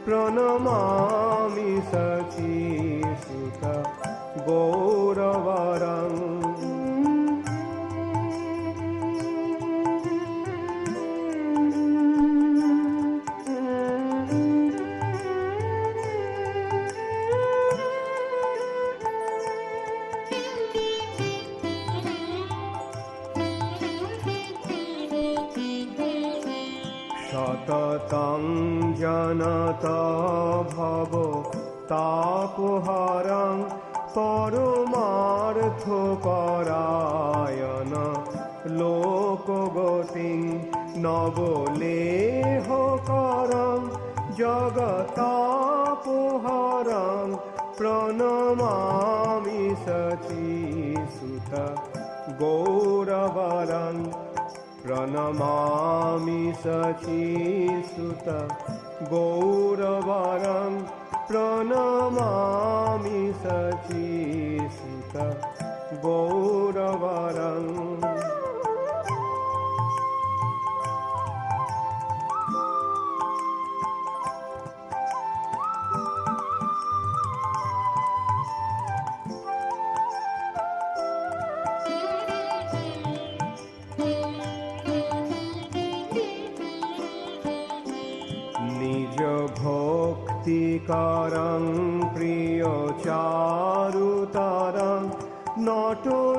प्रणमामि सचीसुत गौरवरम् सततं जनता भव तापहरं परमार्थपरायण लोकगतिं नवलेहकरं जगतापहरं प्रणमामि सचीसुत गौरवरं प्रणमामि सचीसुत गौरवरं प्रणमामि सचीसुत गौरवरं भक्तिकारं प्रियचारुतरं नटनर्तननागर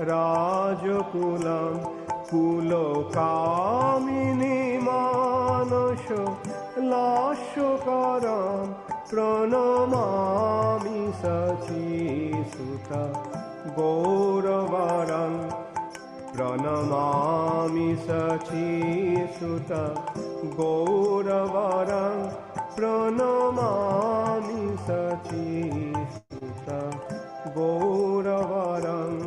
राजकुलं कुलकामिनी मानस लास्यकरं प्रणमामि सचीसुत गौरवरं प्रणमामि सचीसुत गौरवरं प्रणमामि सचीसुत गौरवरं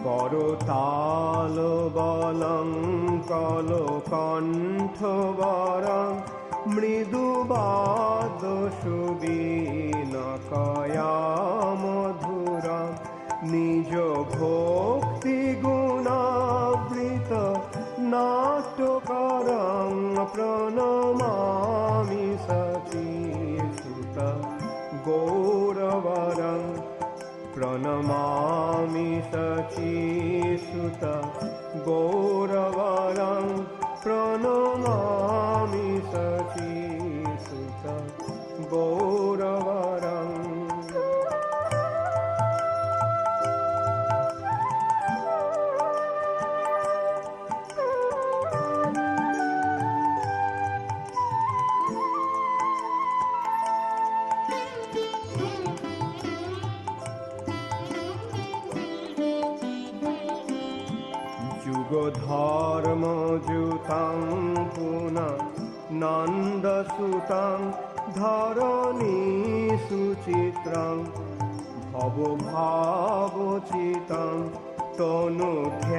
করতাল বলং কলকণ্ঠবরং মৃদুবাদ সুবীনকয়া মধুরং নিজ ভক্তি গুণাবৃত নাট্যকরং প্রণমামি সচীসুত গৌরবরং प्रणमामि सचीसुत गौरवरं प्रणमामि सचीसुत गौरवरं धर्मजुतं पुनः नन्दसुतं धरणी सुचित्रं भवभावचितं तनुध्यानचितं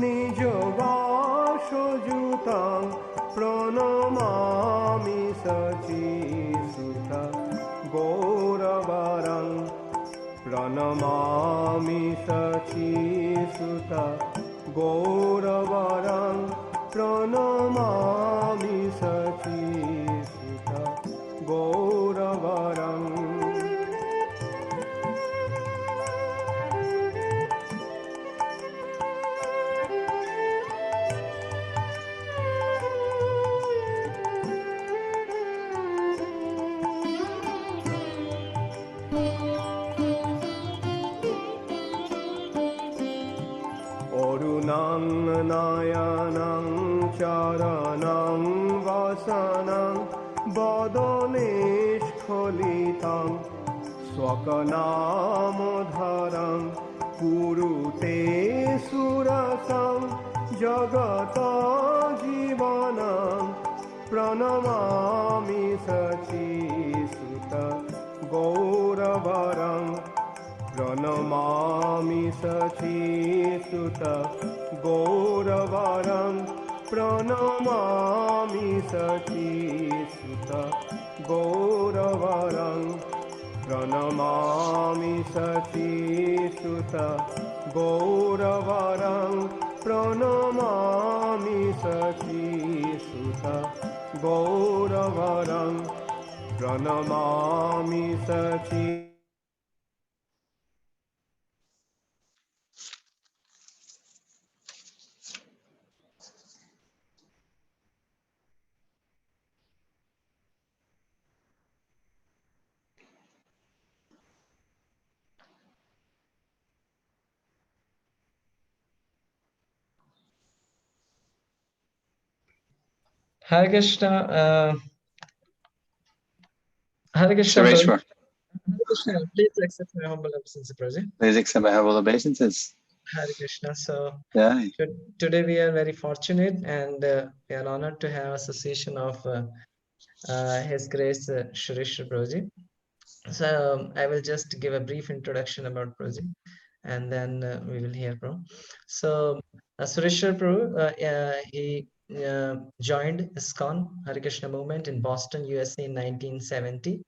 निजवासजुतं प्रणमामि सचीसुत गौरवरं प्रणमामि सचीसुत गौरवरं प्रणमामि सचीसुत गौरवरं नयनं चरणं वसनं वदने स्खलितं स्वकनामधरं कुरुते सुरसं जगत जीवनं प्रणमामि सचीसुत गौरवरं प्रणमामि सचीसुत गौरवरं प्रणमामि सचीसुत गौरवरं प्रणमामि सचीसुत गौरवरं प्रणमामि सचीसुत गौरवरं प्रणमामि सची. Hare Krishna, Hare Krishna, Suresvara. Hare Krishna, please accept my humble obeisance, Prabhuji. Please accept my humble obeisances. Hare Krishna. So Yeah. today we are very fortunate and we are honored to have association of His Grace Suresvara Prabhuji. So I will just give a brief introduction about Prabhuji and then we will hear Prabhu. So Suresvara Prabhu, he joined Iskcon Hare Krishna movement in Boston, USA in 1970.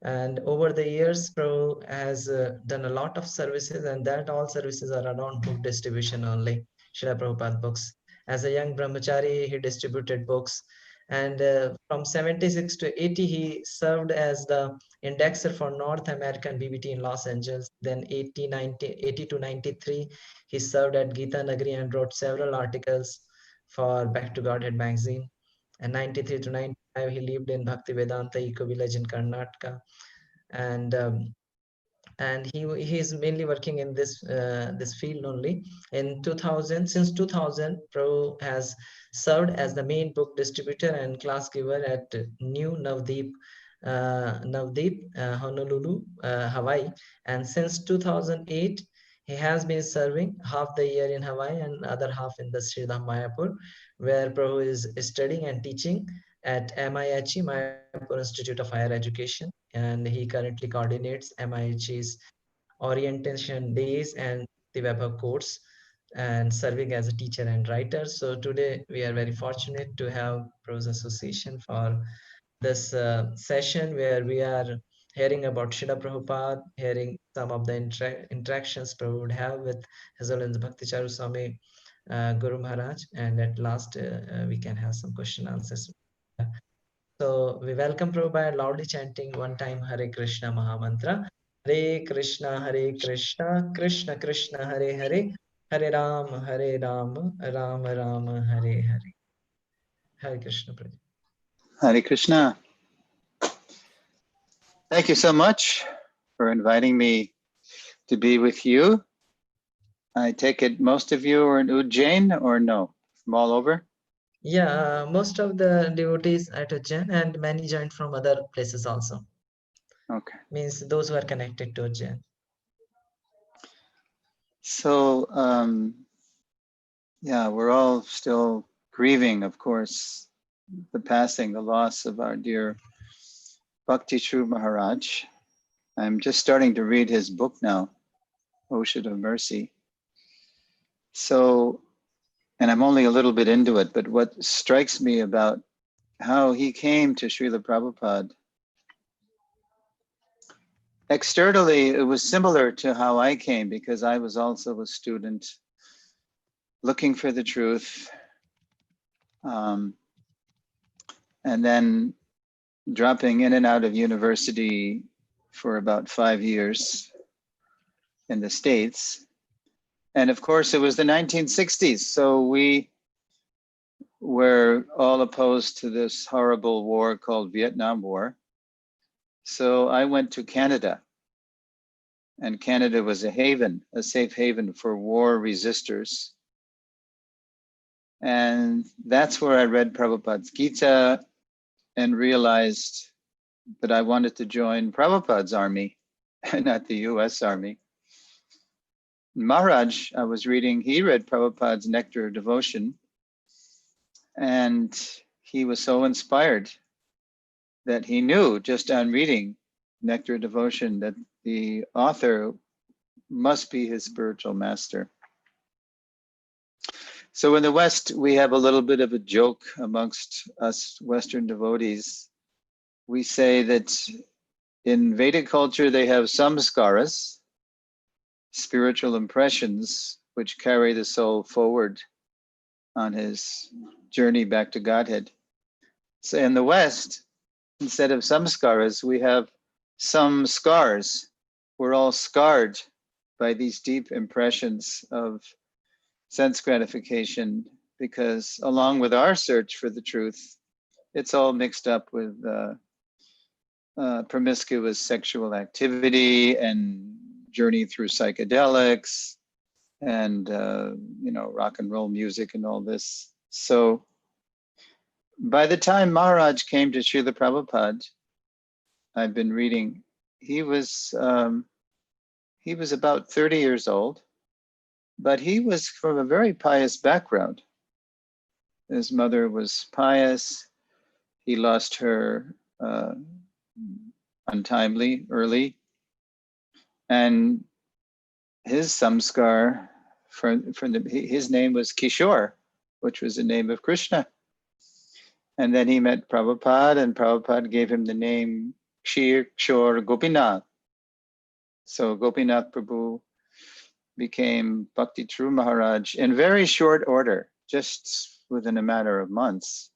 And over the years, Prabhu has done a lot of services, and that all services are around book distribution only, Srila Prabhupada books. As a young brahmachari, he distributed books. And from 76 to 80, he served as the indexer for North American BBT in Los Angeles. Then 80 to 93, he served at Gita Nagari and wrote several articles for Back to Godhead magazine. And 93 to 95, he lived in Bhakti Vedanta Eco Village in Karnataka. And he is mainly working in this field only. In 2000, since 2000, Prabhu has served as the main book distributor and class giver at New Navdeep, Honolulu, Hawaii. And since 2008, he has been serving half the year in Hawaii and other half in the Sridham Mayapur, where Prabhu is studying and teaching at MIHE, Mayapur Institute of Higher Education, and he currently coordinates MIHE's orientation days and the Vaibhav course and serving as a teacher and writer. So today we are very fortunate to have Prabhu's Association for this session where we are hearing about Srila Prabhupada, hearing some of the interactions Prabhu would have with His Holiness Bhakti Charu Swami, Guru Maharaj, and at last we can have some question answers. So we welcome Prabhu by loudly chanting one time Hare Krishna Mahamantra. Hare Krishna, Krishna Krishna, Hare Hare, Hare Ram, Ram Ram, Hare Hare. Hare Krishna, Prabhu. Hare Krishna. Thank you so much for inviting me to be with you. I take it most of you are in Ujjain or no? From all over? Yeah, most of the devotees at Ujjain and many joined from other places also. Okay. Means those who are connected to Ujjain. So, yeah, we're all still grieving, of course, the passing, the loss of our dear Bhakti Charu Maharaj. I'm just starting to read his book now, Ocean of Mercy. So, and I'm only a little bit into it, but what strikes me about how he came to Srila Prabhupada, externally, it was similar to how I came because I was also a student looking for the truth. And then dropping in and out of university for about 5 years in the States. And of course, it was the 1960s. So we were all opposed to this horrible war called Vietnam War. So I went to Canada. And Canada was a haven, a safe haven for war resistors. And that's where I read Prabhupada's Gita and realized that I wanted to join Prabhupada's army, not the US Army. Maharaj, I was reading, he read Prabhupada's Nectar of Devotion, and he was so inspired that he knew just on reading Nectar of Devotion that the author must be his spiritual master. So in the West, we have a little bit of a joke amongst us Western devotees. We say that in Vedic culture, they have samskaras, spiritual impressions, which carry the soul forward on his journey back to Godhead. So in the West, instead of samskaras, we have some scars. We're all scarred by these deep impressions of sense gratification, because along with our search for the truth, it's all mixed up with promiscuous sexual activity and journey through psychedelics and rock and roll music and all this. So by the time Maharaj came to Srila Prabhupada, I've been reading, he was about 30 years old, but he was from a very pious background. His mother was pious. He lost her untimely, early. And his samskar, his name was Kishore, which was the name of Krishna. And then he met Prabhupada, and Prabhupada gave him the name Kshore Gopinath. So Gopinath Prabhu became Bhakti Charu Maharaj in very short order, just within a matter of months.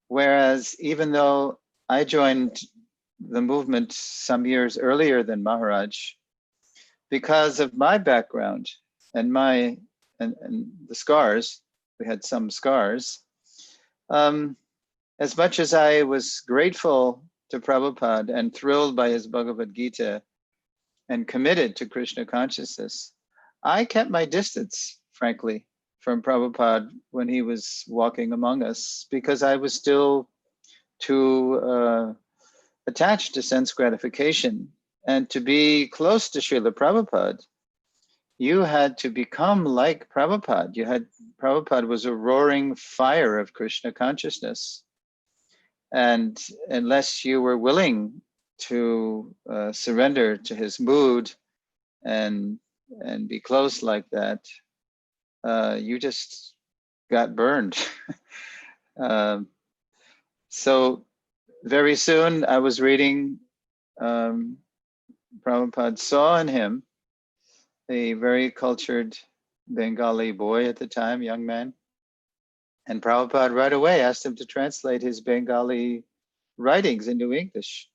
Whereas even though I joined the movement some years earlier than Maharaj, because of my background and the scars, we had some scars, as much as I was grateful to Prabhupada and thrilled by his Bhagavad Gita and committed to Krishna consciousness, I kept my distance, frankly, from Prabhupada when he was walking among us, because I was still too attached to sense gratification. And to be close to Srila Prabhupada, you had to become like Prabhupada. Prabhupada was a roaring fire of Krishna consciousness. And unless you were willing to surrender to his mood and be close like that, you just got burned. So very soon I was reading, Prabhupada saw in him a very cultured Bengali boy at the time, young man. And Prabhupada right away asked him to translate his Bengali writings into English.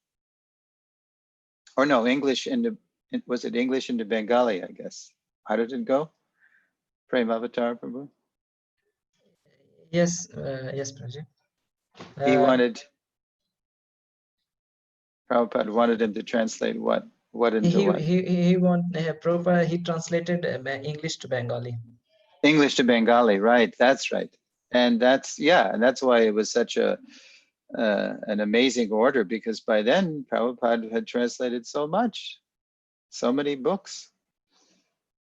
Or no, was it English into Bengali, I guess? How did it go? Prem Avatar, Prabhu? Yes, yes, Prabhuji. Prabhupada wanted him to translate what into what? Prabhupada, he translated English to Bengali. English to Bengali, right? That's right, and that's why it was such an amazing order, because by then Prabhupada had translated so many books,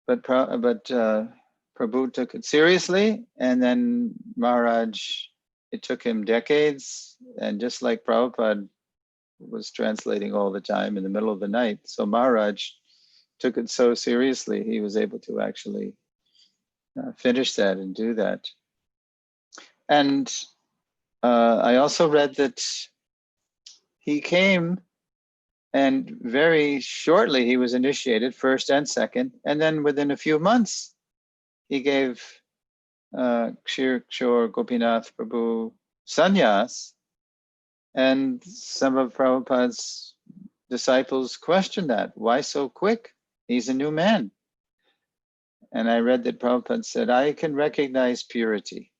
but Prabhu took it seriously, and then Maharaj, it took him decades, and just like Prabhupada was translating all the time in the middle of the night, so Maharaj took it so seriously, he was able to actually finish that and do that. And I also read that he came, and very shortly he was initiated, first and second, and then within a few months he gave Kshore Gopinath Prabhu sannyas, and some of Prabhupada's disciples questioned that. Why so quick? He's a new man. And I read that Prabhupada said, I can recognize purity.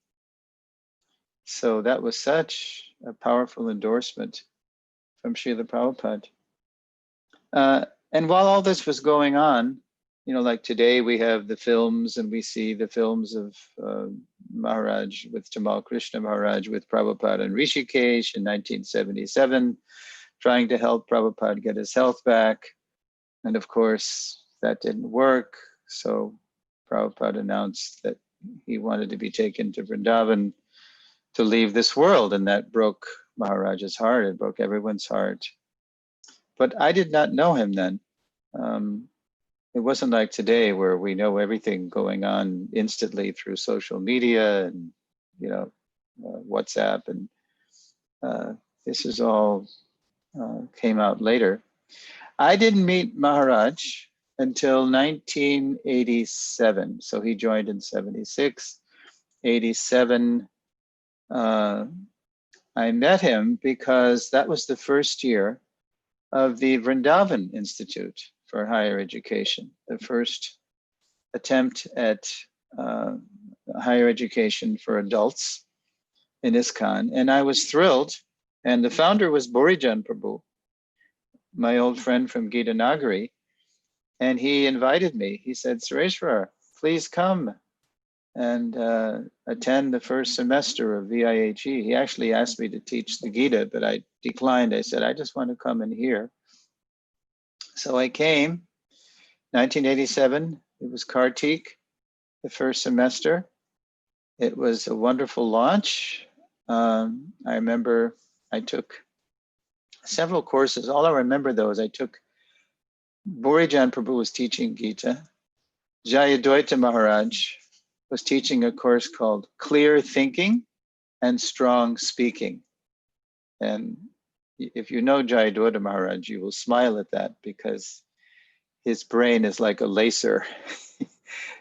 So that was such a powerful endorsement from Srila Prabhupada. And while all this was going on, like today we have the films, and we see the films of Maharaj with Tamal Krishna Maharaj with Prabhupada and Rishikesh in 1977, trying to help Prabhupada get his health back. And of course, that didn't work. So Prabhupada announced that he wanted to be taken to Vrindavan to leave this world, and that broke Maharaj's heart. It broke everyone's heart. But I did not know him then. it wasn't like today where we know everything going on instantly through social media and, you know, WhatsApp, and this is all came out later. I didn't meet Maharaj until 1987. So he joined in 76, 87. I met him because that was the first year of the Vrindavan Institute for Higher Education, the first attempt at higher education for adults in Iskcon. And I was thrilled. And the founder was Borijan Prabhu, my old friend from Gita Nagari. And he invited me. He said, Suresvara, please come and attend the first semester of VIHE. He actually asked me to teach the Gita, but I declined. I said, I just want to come and hear. So I came, 1987. It was Kartik, the first semester. It was a wonderful launch. I remember I took several courses. All I remember though is I took, Borijan Prabhu was teaching Gita. Jayadvaita Maharaj was teaching a course called Clear Thinking and Strong Speaking. And if you know Jayadvaita Maharaj, you will smile at that because his brain is like a laser.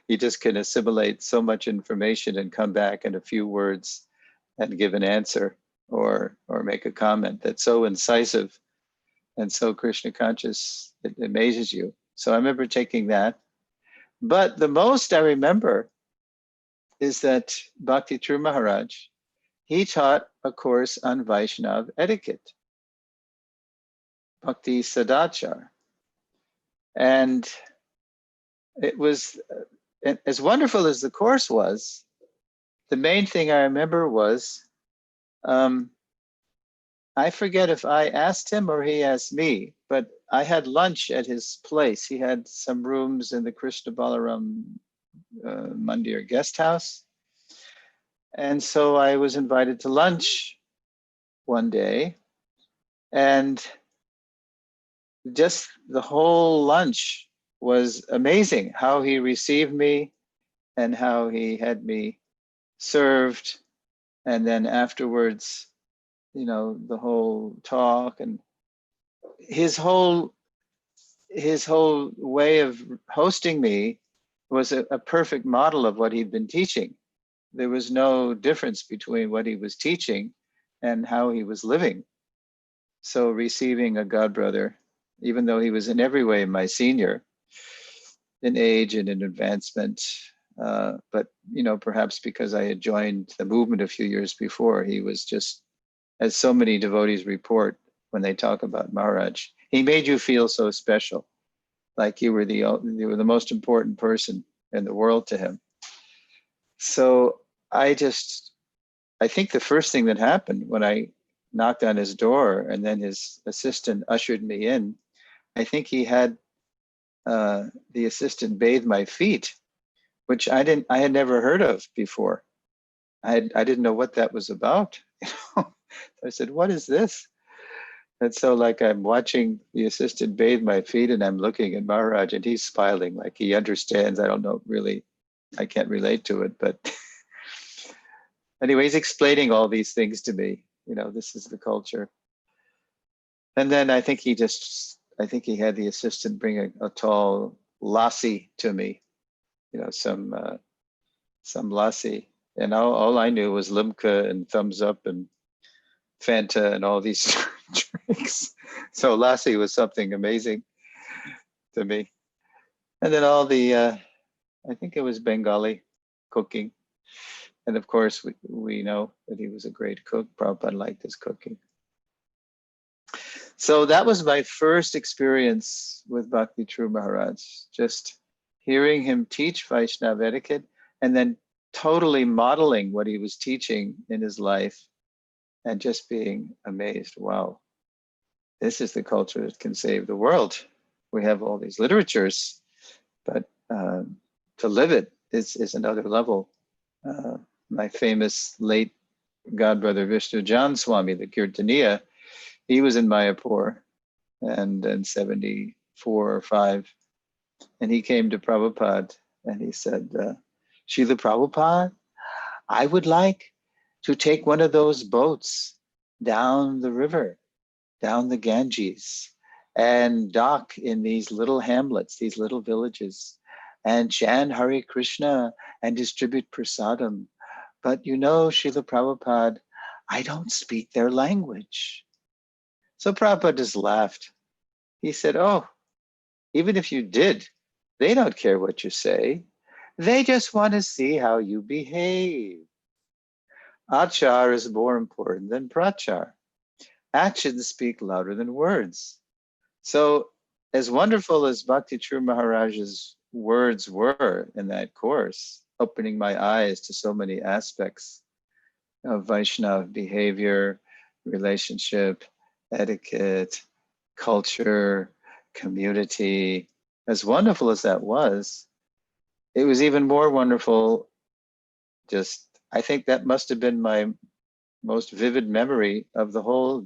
He just can assimilate so much information and come back in a few words and give an answer or make a comment that's so incisive and so Krishna conscious, it amazes you. So I remember taking that. But the most I remember is that Bhakti Charu Maharaj, he taught a course on Vaishnav etiquette, Bhakti Sadachar. And it was, as wonderful as the course was, the main thing I remember was, I forget if I asked him or he asked me, but I had lunch at his place. He had some rooms in the Krishna Balaram Mandir guest house. And so I was invited to lunch one day, and just the whole lunch was amazing, how he received me and how he had me served. And then afterwards, you know, the whole talk and his whole way of hosting me was a perfect model of what he'd been teaching. There was no difference between what he was teaching and how he was living. So receiving a godbrother, even though he was in every way my senior in age and in advancement, but you know, perhaps because I had joined the movement a few years before, he was just, as so many devotees report when they talk about Maharaj, he made you feel so special, like you were the most important person in the world to him. So I think the first thing that happened when I knocked on his door and then his assistant ushered me in, I think he had the assistant bathe my feet, which I had never heard of before. I didn't know what that was about. You know? I said, what is this? And so like I'm watching the assistant bathe my feet and I'm looking at Maharaj and he's smiling like he understands. I don't know, really, I can't relate to it, but anyway, he's explaining all these things to me. You know, this is the culture. And then I think he had the assistant bring a tall lassi to me, you know, some lassi. And all I knew was limca and thumbs up and Fanta and all these drinks. So lassi was something amazing to me. And then all the, I think it was Bengali cooking. And of course, we know that he was a great cook. Prabhupada liked his cooking. So that was my first experience with Bhakti Charu Maharaj, just hearing him teach Vaishnav etiquette and then totally modeling what he was teaching in his life and just being amazed. Wow, this is the culture that can save the world. We have all these literatures, but to live it is another level. My famous late godbrother Vishnu Ujjain Swami, the Kirtaniya, he was in Mayapur and in 74 or 5. And he came to Prabhupada and he said, Srila Prabhupada, I would like to take one of those boats down the river, down the Ganges, and dock in these little hamlets, these little villages, and chant Hare Krishna and distribute prasadam. But you know, Srila Prabhupada, I don't speak their language. So Prabhupada just laughed. He said, oh, even if you did, they don't care what you say. They just want to see how you behave. Achar is more important than prachar. Actions speak louder than words. So as wonderful as Bhakti Charu Maharaj's words were in that course, opening my eyes to so many aspects of Vaishnava behavior, relationship, etiquette, culture, community, as wonderful as that was, it was even more wonderful. Just, I think that must have been my most vivid memory of the whole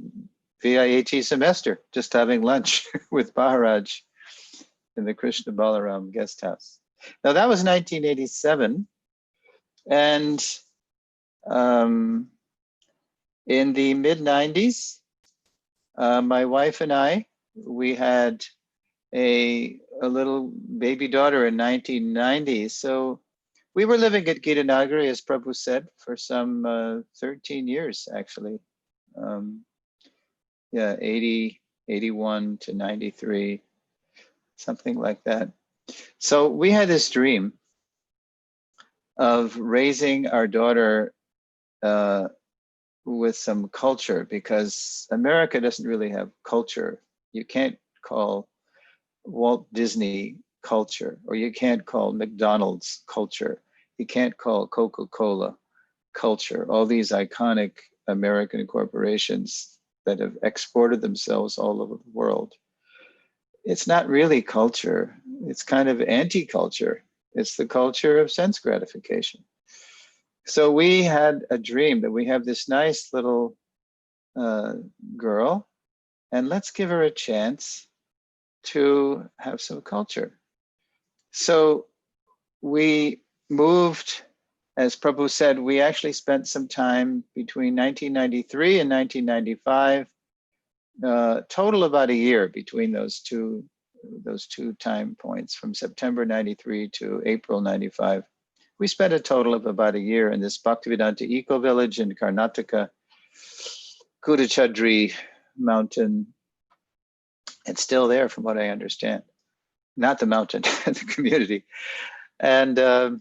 VIAT semester, just having lunch with Maharaj in the Krishna Balaram guest house. Now that was 1987. And in the mid 90s, my wife and I, we had a little baby daughter in 1990. So we were living at Gitanagari, as Prabhu said, for some 13 years, actually. 80, 81 to 93, something like that. So we had this dream of raising our daughter with some culture, because America doesn't really have culture. You can't call Walt Disney culture, or you can't call McDonald's culture. You can't call Coca-Cola culture. All these iconic American corporations that have exported themselves all over the world. It's not really culture. It's kind of anti-culture. It's the culture of sense gratification. So we had a dream that we have this nice little girl, and let's give her a chance to have some culture. So we moved, as Prabhu said, we actually spent some time between 1993 and 1995, total about a year between those two time points, from September 93 to April 95. We spent a total of about a year in this Bhaktivedanta eco-village in Karnataka, Kudachadri mountain. It's still there from what I understand. Not the mountain, the community. And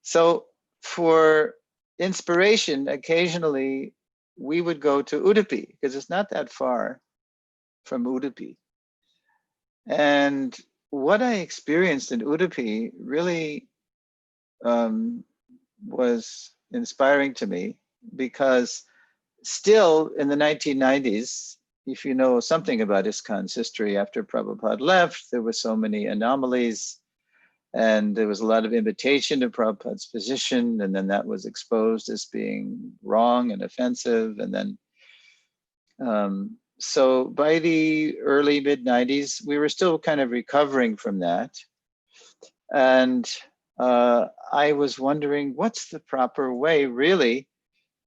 so for inspiration, occasionally we would go to Udupi, because it's not that far from Udupi. And what I experienced in Udupi really was inspiring to me, because still in the 1990s, if you know something about Iskcon's history, after Prabhupada left, there were so many anomalies, and there was a lot of imitation of Prabhupada's position, and then that was exposed as being wrong and offensive. And then, so by the early mid 90s, we were still kind of recovering from that. And I was wondering, what's the proper way really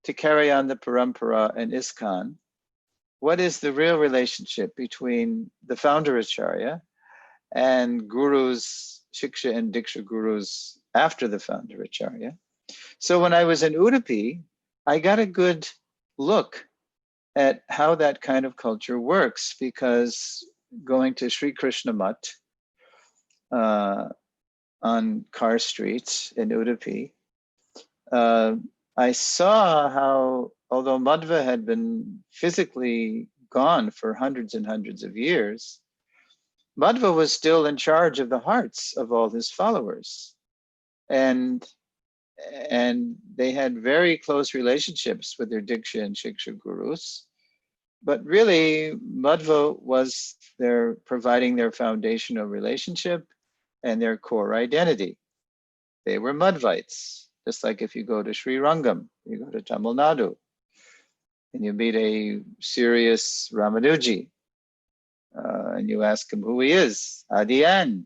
to carry on the parampara and Iskcon? What is the real relationship between the founder Acharya and gurus, Shiksha and Diksha gurus after the founder Acharya? So when I was in Udupi, I got a good look at how that kind of culture works, because going to Sri Krishna Mutt on Car Street in Udupi, I saw how, although Madhva had been physically gone for hundreds and hundreds of years, Madhva was still in charge of the hearts of all his followers. And they had very close relationships with their Diksha and Shiksha gurus. But really, Madhva was providing their foundational relationship and their core identity. They were Madhvites. Just like if you go to Sri Rangam, you go to Tamil Nadu, and you meet a serious Ramanuji, and you ask him who he is, Adiyan.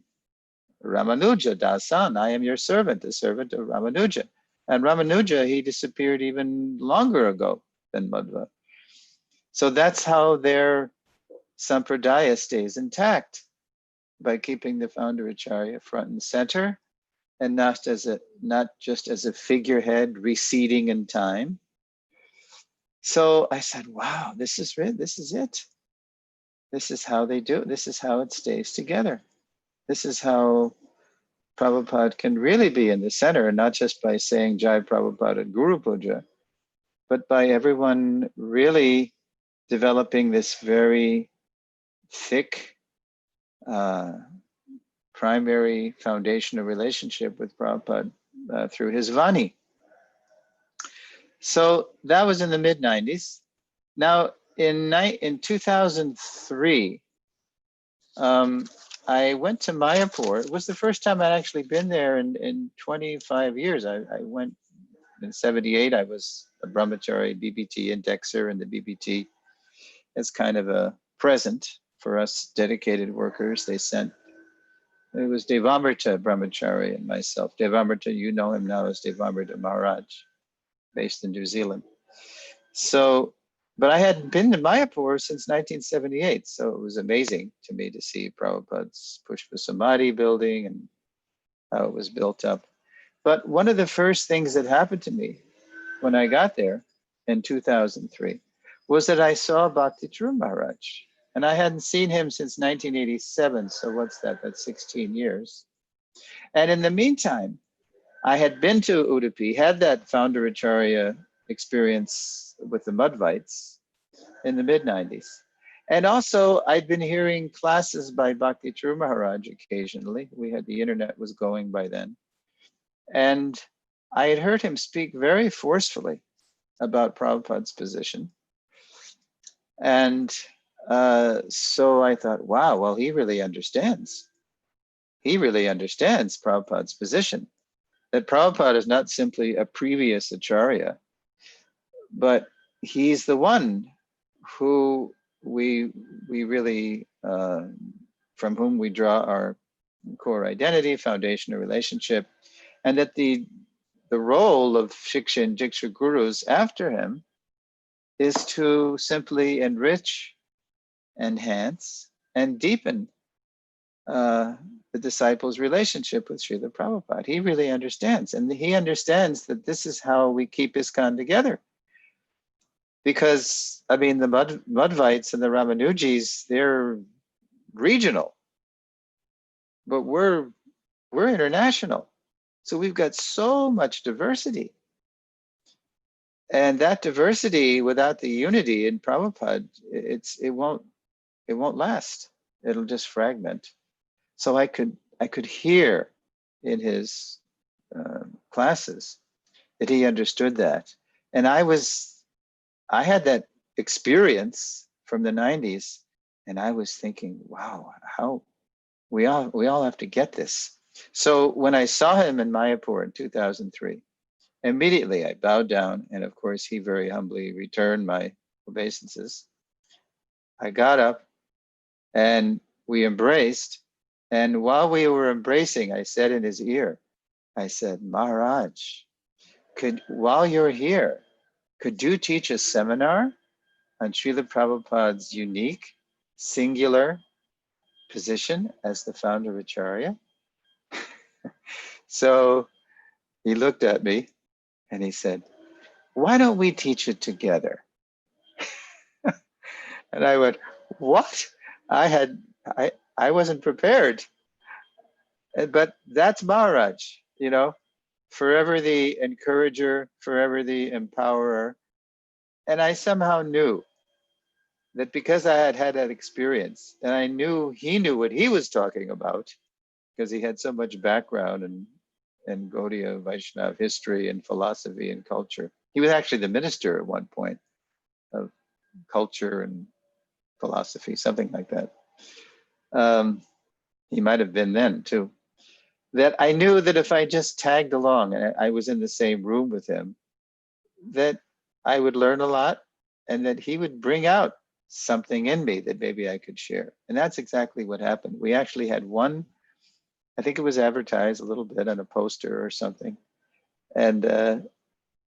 Ramanuja Dasan, I am your servant, the servant of Ramanuja. And Ramanuja, he disappeared even longer ago than Madhva. So that's how their sampradaya stays intact, by keeping the founder Acharya front and center, and not just as a figurehead receding in time. So I said, wow, this is it. This is it. This is how they do it. This is how it stays together. This is how Prabhupada can really be in the center, and not just by saying Jai Prabhupada at Guru Puja, but by everyone really developing this very thick primary foundational relationship with Prabhupada through his Vani. So that was in the mid-90s. Now, in 2003, I went to Mayapur. It was the first time I'd actually been there in 25 years. I went in 78. I was a brahmachari BBT indexer in the BBT. As kind of a present for us dedicated workers. They sent, it was Devamrita brahmachari and myself. Devamrita, you know him now as Devamrita Maharaj, based in New Zealand. So, but I hadn't been to Mayapur since 1978. So it was amazing to me to see Prabhupada's Pushpa Samadhi building and how it was built up. But one of the first things that happened to me when I got there in 2003 was that I saw Bhakti Charu Maharaj. And I hadn't seen him since 1987. So what's that? That's 16 years. And in the meantime, I had been to Udupi, had that founder Acharya experience with the Madhvites in the mid-90s. And also I'd been hearing classes by Bhakti Charu Maharaj occasionally. The internet was going by then. And I had heard him speak very forcefully about Prabhupada's position. And so I thought, wow, well, he really understands. He really understands Prabhupada's position. That Prabhupada is not simply a previous Acharya, but he's the one who we really, from whom we draw our core identity, foundational relationship, and that the role of Shiksha and Diksha gurus after him is to simply enrich, enhance, and deepen the disciples' relationship with Srila Prabhupada. He really understands, and he understands that this is how we keep Iskcon together. Because, I mean, the Madhvites and the Ramanujis, they're regional, but we're international. So we've got so much diversity. And that diversity without the unity in Prabhupada, it won't last. It'll just fragment. So I could hear in his classes that he understood that. And I had that experience from the 90s, and I was thinking, wow, how we all have to get this. So when I saw him in Mayapur in 2003, immediately I bowed down, and of course he very humbly returned my obeisances. I got up and we embraced, and while we were embracing, I said in his ear, I said, Maharaj, while you're here, could you teach a seminar on Srila Prabhupada's unique, singular position as the founder Acharya? So he looked at me and he said, why don't we teach it together? And I went, what? I wasn't prepared. But that's Maharaj, you know, forever the encourager, forever the empowerer. And I somehow knew that because I had that experience, and I knew he knew what he was talking about, because he had so much background in Gaudiya Vaishnava history and philosophy and culture. He was actually the minister at one point of culture and philosophy, something like that. He might have been then too. That I knew that if I just tagged along and I was in the same room with him, that I would learn a lot and that he would bring out something in me that maybe I could share. And that's exactly what happened. We actually had one I think it was advertised a little bit on a poster or something. And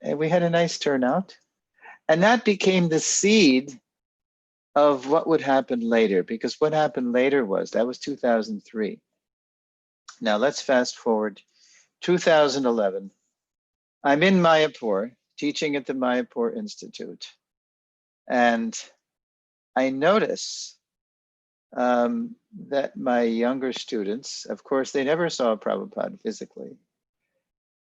we had a nice turnout. And that became the seed of what would happen later, because what happened later was, that was 2003. Now let's fast forward, 2011. I'm in Mayapur, teaching at the Mayapur Institute. And I notice that my younger students, of course, they never saw Prabhupada physically.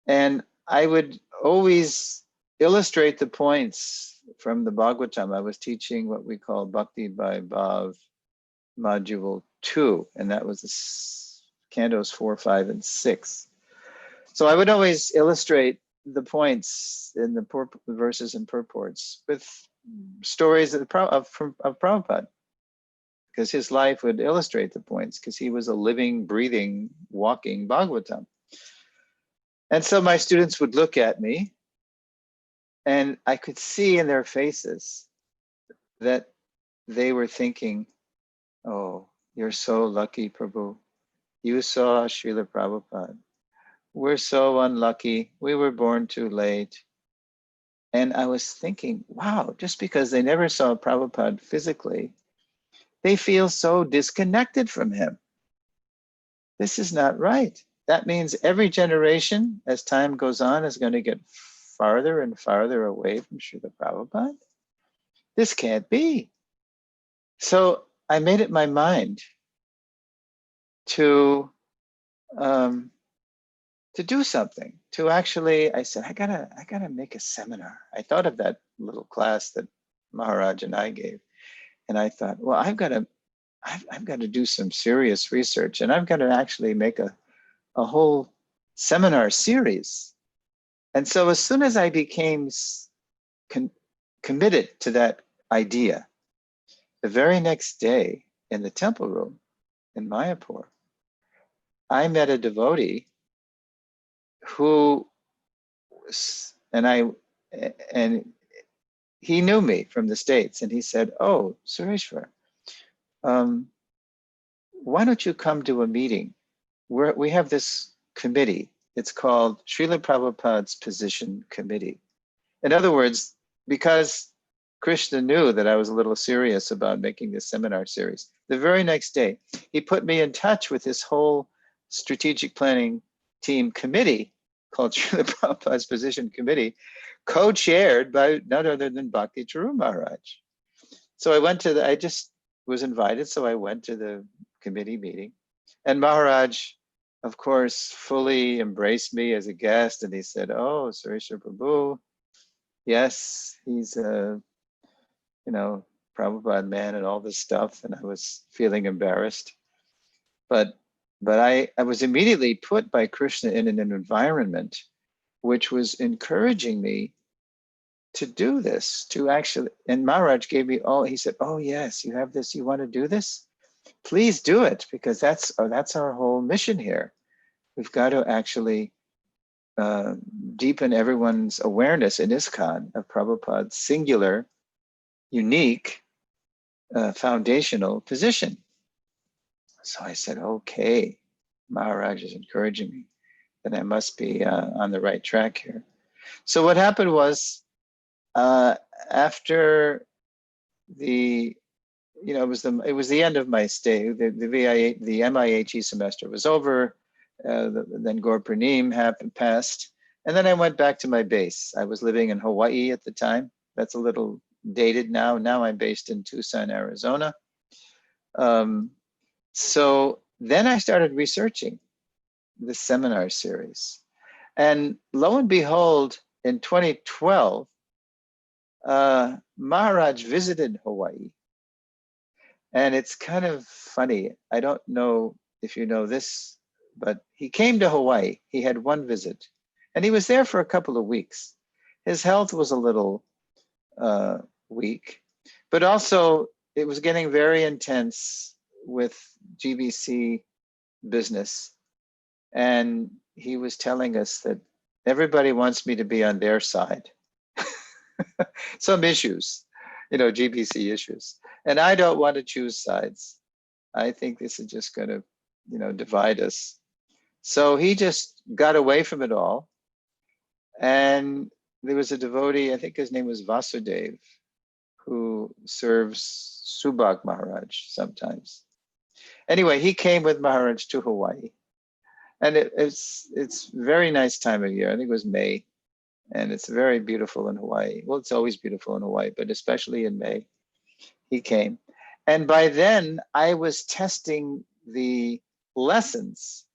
And I would always illustrate the points from the Bhagavatam. I was teaching what we call Bhakti by Bhav Module 2, and that was the cantos 4, 5, and 6. So I would always illustrate the points in the verses and purports with stories of Prabhupada, because his life would illustrate the points, because he was a living, breathing, walking Bhagavatam. And so my students would look at me, and I could see in their faces that they were thinking, oh, you're so lucky, Prabhu. You saw Srila Prabhupada. We're so unlucky. We were born too late. And I was thinking, wow, just because they never saw Prabhupada physically, they feel so disconnected from him. This is not right. That means every generation, as time goes on, is going to get farther and farther away from Srila Prabhupada. This can't be. So I made it my mind to do something. To actually, I said, I gotta make a seminar. I thought of that little class that Maharaj and I gave, and I thought, well, I've got to do some serious research, and I've got to actually make a whole seminar series. And so as soon as I became committed to that idea, the very next day in the temple room in Mayapur, I met a devotee who, and he knew me from the States, and he said, oh, Suresvara, why don't you come to a meeting? We have this committee. It's called Srila Prabhupada's Position Committee. In other words, because Krishna knew that I was a little serious about making this seminar series, the very next day, he put me in touch with this whole strategic planning team committee called Srila Prabhupada's Position Committee, co-chaired by none other than Bhakti Charu Maharaj. So I just was invited, so I went to the committee meeting. And Maharaj, of course, fully embraced me as a guest, and he said, oh, Suresvara Prabhu, yes, he's a, Prabhupada man and all this stuff. And I was feeling embarrassed. But I was immediately put by Krishna in an environment which was encouraging me to do this, to actually, and Maharaj gave me he said, oh yes, you have this, you want to do this? Please do it, because that's our whole mission here. We've got to actually deepen everyone's awareness in Iskcon of Prabhupada's singular, unique, foundational position. So I said, okay, Maharaj is encouraging me, then I must be on the right track here. So what happened was, after it was the end of my stay. The MIHE semester was over. Then Gaur Pranim passed, and then I went back to my base. I was living in Hawaii at the time. That's a little dated now. Now I'm based in Tucson, Arizona. So then I started researching this seminar series, and lo and behold, in 2012, Maharaj visited Hawaii. And it's kind of funny. I don't know if you know this, but he came to Hawaii. He had one visit, and he was there for a couple of weeks. His health was a little weak, but also it was getting very intense with GBC business. And he was telling us that everybody wants me to be on their side. Some issues, GBC issues. And I don't want to choose sides. I think this is just going to, divide us. So he just got away from it all. And there was a devotee, I think his name was Vasudev, who serves Subhag Maharaj sometimes. Anyway, he came with Maharaj to Hawaii. And it's very nice time of year. I think it was May. And it's very beautiful in Hawaii. Well, it's always beautiful in Hawaii, but especially in May, he came. And by then, I was testing the lessons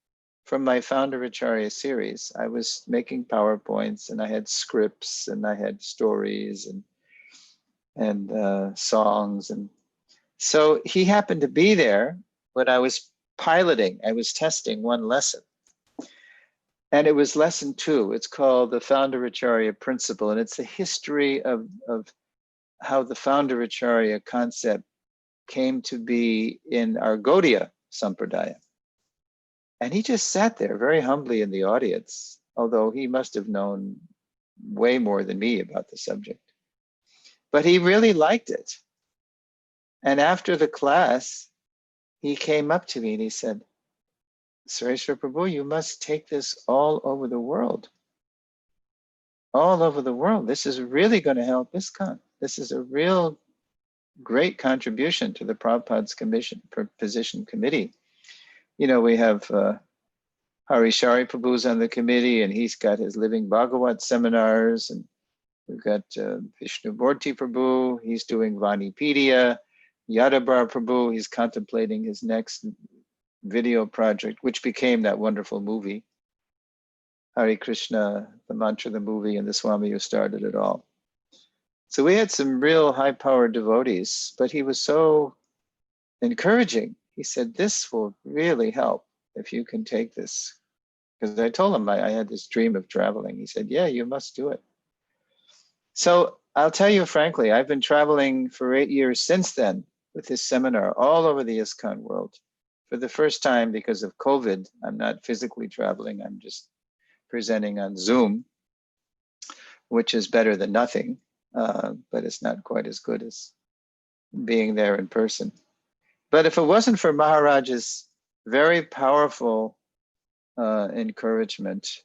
from my Founder Acharya series. I was making PowerPoints, and I had scripts, and I had stories, and songs. And so he happened to be there when I was piloting. I was testing one lesson. And it was lesson 2. It's called the Founder Acharya Principle. And it's a history of how the Founder Acharya concept came to be in our Gaudiya Sampradaya. And he just sat there very humbly in the audience, although he must have known way more than me about the subject. But he really liked it. And after the class, he came up to me and he said, Suresvara Prabhu, you must take this all over the world. All over the world. This is really going to help Iskcon. This is a real great contribution to the Prabhupada's position committee. You know, we have Harishari Prabhu's on the committee, and he's got his Living Bhagavat seminars, and we've got Vishnu Bhorti Prabhu, he's doing Vanipedia, Yadabar Prabhu, he's contemplating his next video project, which became that wonderful movie, Hare Krishna, the mantra, the movie, and the Swami who started it all. So we had some real high-powered devotees, but he was so encouraging. He said, this will really help if you can take this. Because I told him I had this dream of traveling. He said, yeah, you must do it. So I'll tell you frankly, I've been traveling for 8 years since then with this seminar all over the Iskcon world. For the first time, because of COVID, I'm not physically traveling. I'm just presenting on Zoom, which is better than nothing, but it's not quite as good as being there in person. But if it wasn't for Maharaj's very powerful encouragement,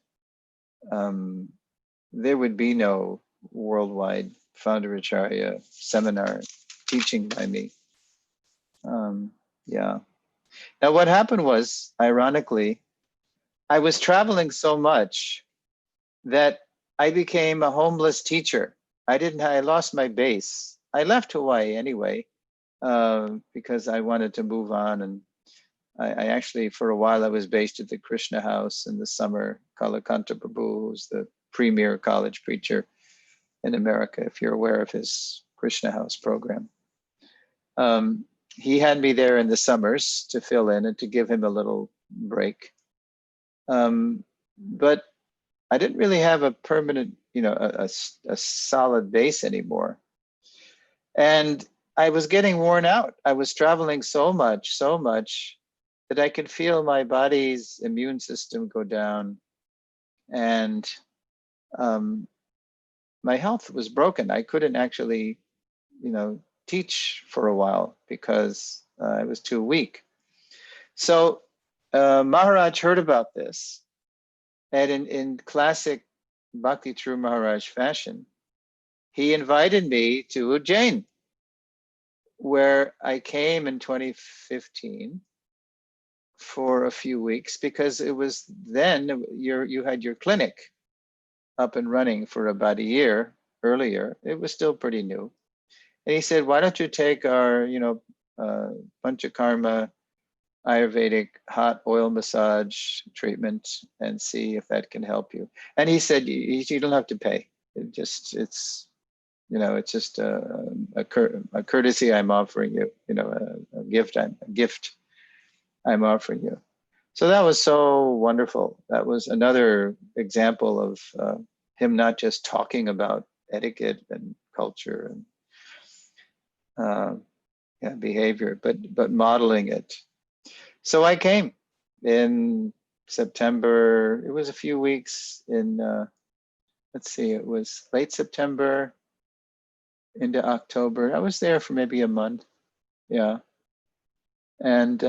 there would be no worldwide Founder Acharya seminar teaching by me. Yeah. Now what happened was, ironically, I was traveling so much that I became a homeless teacher. I lost my base. I left Hawaii anyway, because I wanted to move on. And I actually, for a while, I was based at the Krishna House in the summer. Kalakanta Prabhu, who's the premier college preacher in America, if you're aware of his Krishna House program. He had me there in the summers to fill in and to give him a little break. But I didn't really have a permanent, a solid base anymore. And I was getting worn out. I was traveling so much that I could feel my body's immune system go down, and my health was broken. I couldn't actually, teach for a while because I was too weak. So Maharaj heard about this, and in classic Bhakti Charu Maharaj fashion, he invited me to Ujjain, where I came in 2015 for a few weeks, because it was then you had your clinic up and running for about a year earlier. It was still pretty new. And he said, why don't you take our, Panchakarma Ayurvedic hot oil massage treatment and see if that can help you. And he said, you don't have to pay. It's just a courtesy I'm offering you, a gift I'm offering you. So that was so wonderful. That was another example of him not just talking about etiquette and culture and behavior, but modeling it. So I came in September. It was a few weeks in, it was late September into October. I was there for maybe a month. Yeah. And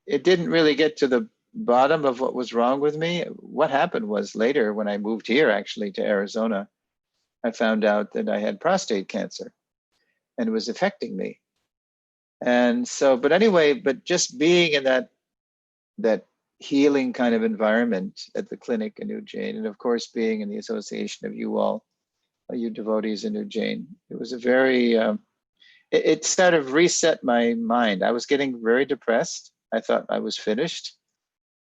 it didn't really get to bottom of what was wrong with me. What happened was later when I moved here, actually to Arizona, I found out that I had prostate cancer and it was affecting me. And so, but anyway, but just being in that healing kind of environment at the clinic in Ujjain, and of course being in the association of you all, you devotees in Ujjain, it was a very, it sort of reset my mind. I was getting very depressed. I thought I was finished.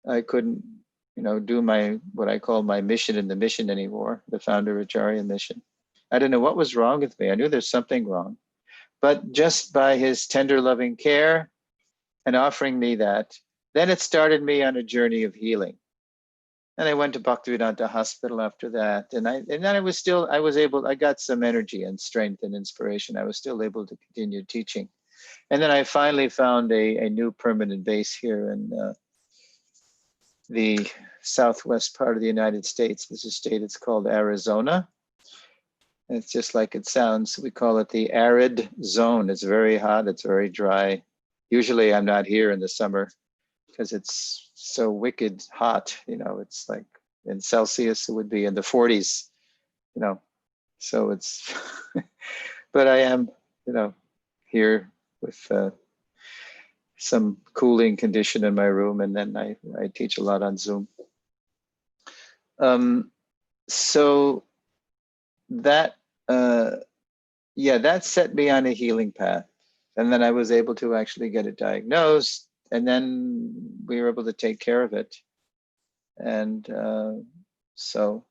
I couldn't, do what I call my mission in the mission anymore, the founder Acharya mission. I didn't know what was wrong with me. I knew there's something wrong. But just by his tender, loving care and offering me that, then it started me on a journey of healing. And I went to Bhaktivedanta Hospital after that. And then I got some energy and strength and inspiration. I was still able to continue teaching. And then I finally found a new permanent base here in the southwest part of the United States. This is a state, it's called Arizona. It's just like it sounds. We call it the arid zone. It's very hot, it's very dry. Usually I'm not here in the summer because it's so wicked hot. It's like in Celsius, it would be in the 40s, so it's, but I am, here with some cooling condition in my room, and then I teach a lot on Zoom. So that, that set me on a healing path. And then I was able to actually get it diagnosed, and then we were able to take care of it. And so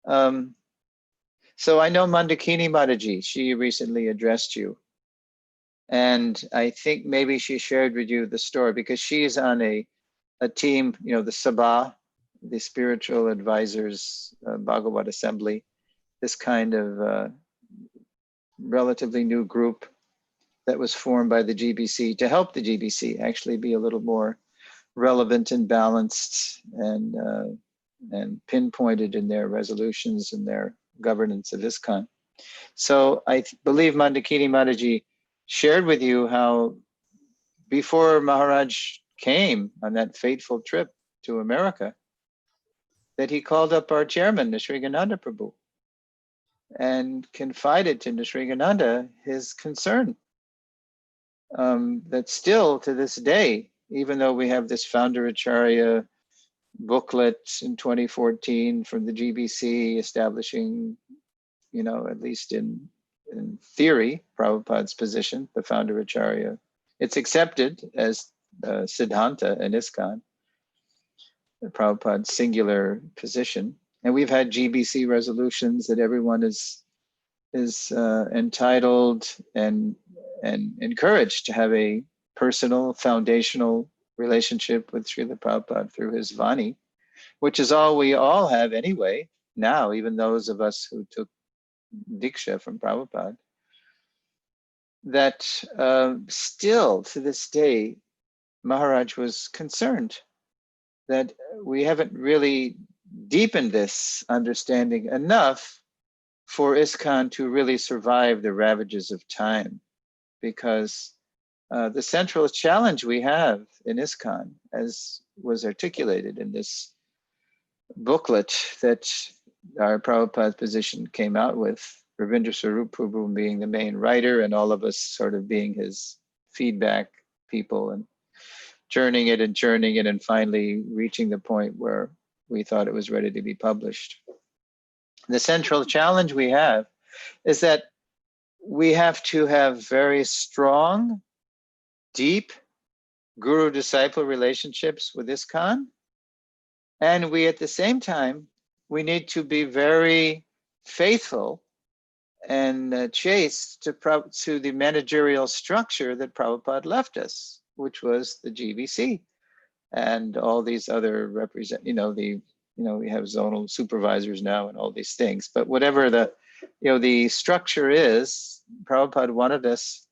I know Mandakini Mataji, she recently addressed you. And I think maybe she shared with you the story because she's on a team, the Sabha, the Spiritual Advisors Bhagavad Assembly, this kind of relatively new group that was formed by the GBC to help the GBC actually be a little more relevant and balanced and pinpointed in their resolutions and their governance of Iskcon. So I believe Mandakini Mataji shared with you how before Maharaj came on that fateful trip to America, that he called up our chairman, Nisrigananda Prabhu, and confided to Nisrigananda his concern. That still to this day, even though we have this Founder Acharya booklet in 2014 from the GBC establishing, at least in theory, Prabhupada's position, the Founder Acharya, it's accepted as Siddhanta in Iskcon, Prabhupada's singular position. And we've had GBC resolutions that everyone is entitled and encouraged to have a personal, foundational relationship with Srila Prabhupada through his Vani, which is all we all have anyway, now, even those of us who took Diksha from Prabhupada, that still to this day, Maharaj was concerned that we haven't really deepened this understanding enough for Iskcon to really survive the ravages of time, because the central challenge we have in Iskcon, as was articulated in this booklet that our Prabhupada position came out with, Ravindra Sarup Prabhu being the main writer and all of us sort of being his feedback people and churning it and finally reaching the point where we thought it was ready to be published. The central challenge we have is that we have to have very strong, deep guru-disciple relationships with Iskcon. And we, at the same time, we need to be very faithful and chaste to the managerial structure that Prabhupada left us, which was the GBC and all these other we have zonal supervisors now and all these things. But whatever the structure is, Prabhupada wanted us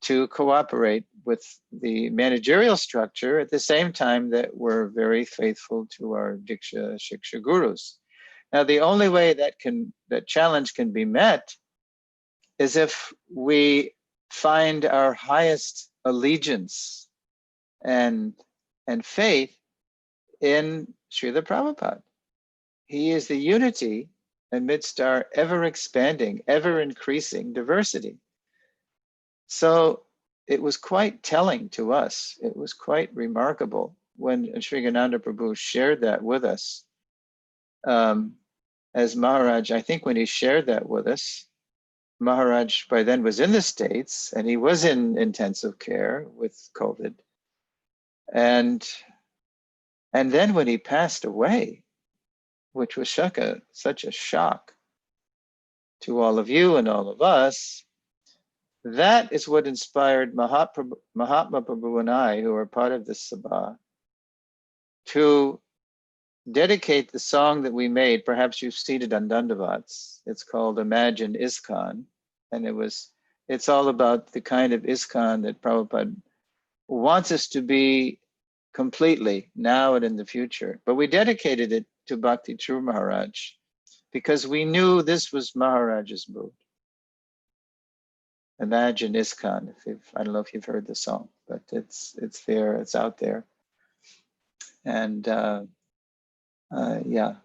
to cooperate with the managerial structure at the same time that we're very faithful to our Diksha Shiksha gurus. Now, the only way that challenge can be met is if we find our highest allegiance and faith in Srila Prabhupada. He is the unity amidst our ever expanding, ever increasing diversity. So it was quite telling to us. It was quite remarkable when Sri Gananda Prabhu shared that with us. As Maharaj, I think when he shared that with us, Maharaj by then was in the States and he was in intensive care with COVID. And then when he passed away, which was such a shock to all of you and all of us, that is what inspired Mahatma Prabhu and I, who are part of this Sabha, to dedicate the song that we made. Perhaps you've seen it on Dandavats. It's called Imagine Iskcon. And it's all about the kind of Iskcon that Prabhupada wants us to be completely now and in the future. But we dedicated it to Bhakti Charu Maharaj because we knew this was Maharaj's mood. Imagine Iskcon. I don't know if you've heard the song, but it's there, it's out there. And yeah,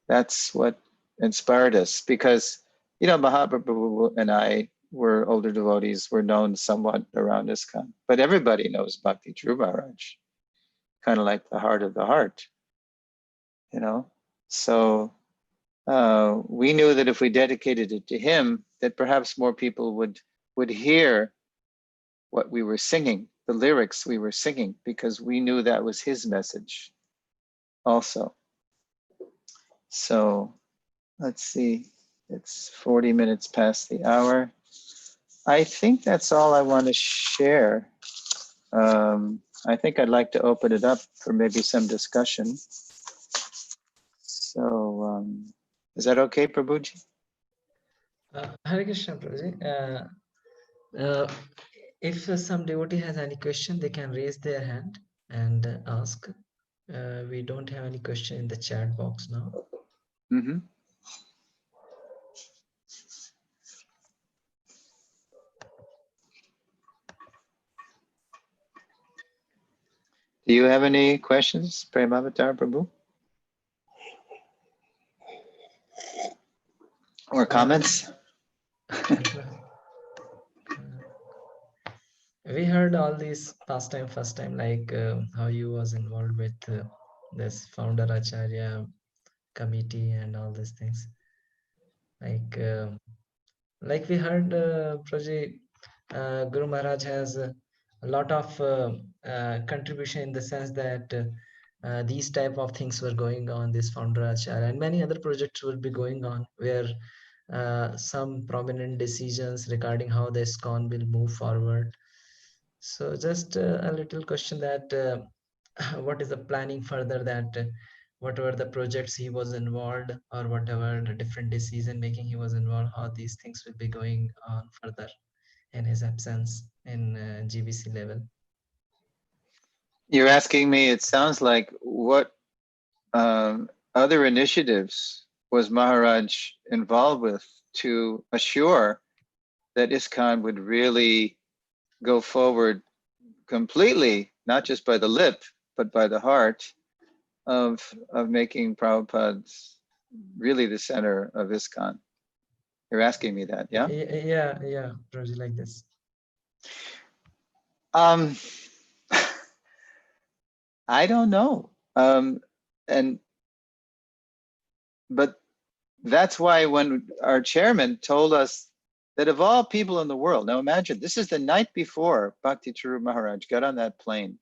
that's what inspired us because, you know, Mahaprabhu and I were older devotees, were known somewhat around Iskcon, but everybody knows Bhakti Charu Maharaj, kind of like the heart of the heart, you know? So we knew that if we dedicated it to him, that perhaps more people would hear what we were singing, the lyrics we were singing, because we knew that was his message also. So let's see, it's 40 minutes past the hour. I think that's all I want to share. I think I'd like to open it up for maybe some discussion. So is that okay, Prabhuji? Hare Krishna, Prabhuji. If some devotee has any question, they can raise their hand and ask. We don't have any question in the chat box now. Mm-hmm. Do you have any questions, Premavatar Prabhu? Or comments? We heard all these first time, like how you was involved with this founder Acharya committee and all these things. Like we heard, Praji, Guru Maharaj has a lot of contribution in the sense that these type of things were going on, this founder Acharya and many other projects will be going on where some prominent decisions regarding how the Iskcon will move forward. So just a little question that what is the planning further, that whatever the projects he was involved or whatever the different decision making he was involved, how these things will be going on further in his absence in GBC level. You're asking me, it sounds like, what other initiatives was Maharaj involved with to assure that Iskcon would really go forward completely, not just by the lip, but by the heart of making Prabhupada really the center of Iskcon. You're asking me that, yeah? Yeah, Prabhuji, like this. I don't know. But that's why when our chairman told us that of all people in the world, now imagine, this is the night before Bhakti Charu Maharaj got on that plane.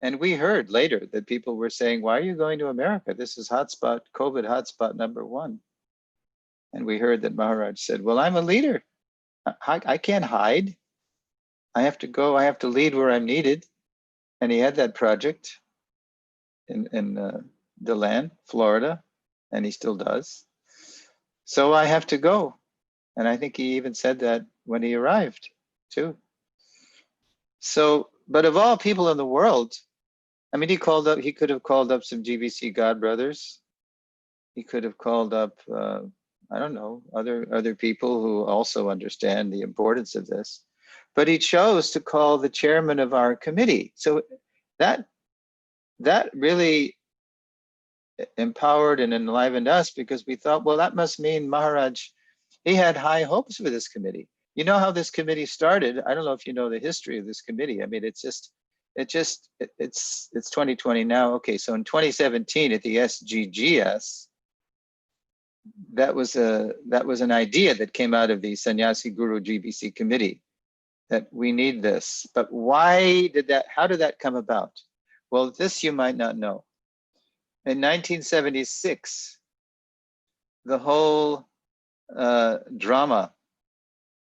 And we heard later that people were saying, why are you going to America? This is hotspot, COVID hotspot #1. And we heard that Maharaj said, well, I'm a leader. I can't hide. I have to go, I have to lead where I'm needed. And he had that project in DeLand, Florida, and he still does. So I have to go. And I think he even said that when he arrived too. So, but of all people in the world, I mean, he could have called up some GBC God brothers. He could have called up, I don't know, other people who also understand the importance of this. But he chose to call the chairman of our committee. So that really empowered and enlivened us, because we thought, well, that must mean Maharaj, he had high hopes for this committee. You know how this committee started? I don't know if you know the history of this committee. I mean, it's 2020 now. Okay, so in 2017 at the SGGS, that was an idea that came out of the Sannyasi Guru GBC committee, that we need this. But how did that come about? Well, this you might not know. In 1976, the whole drama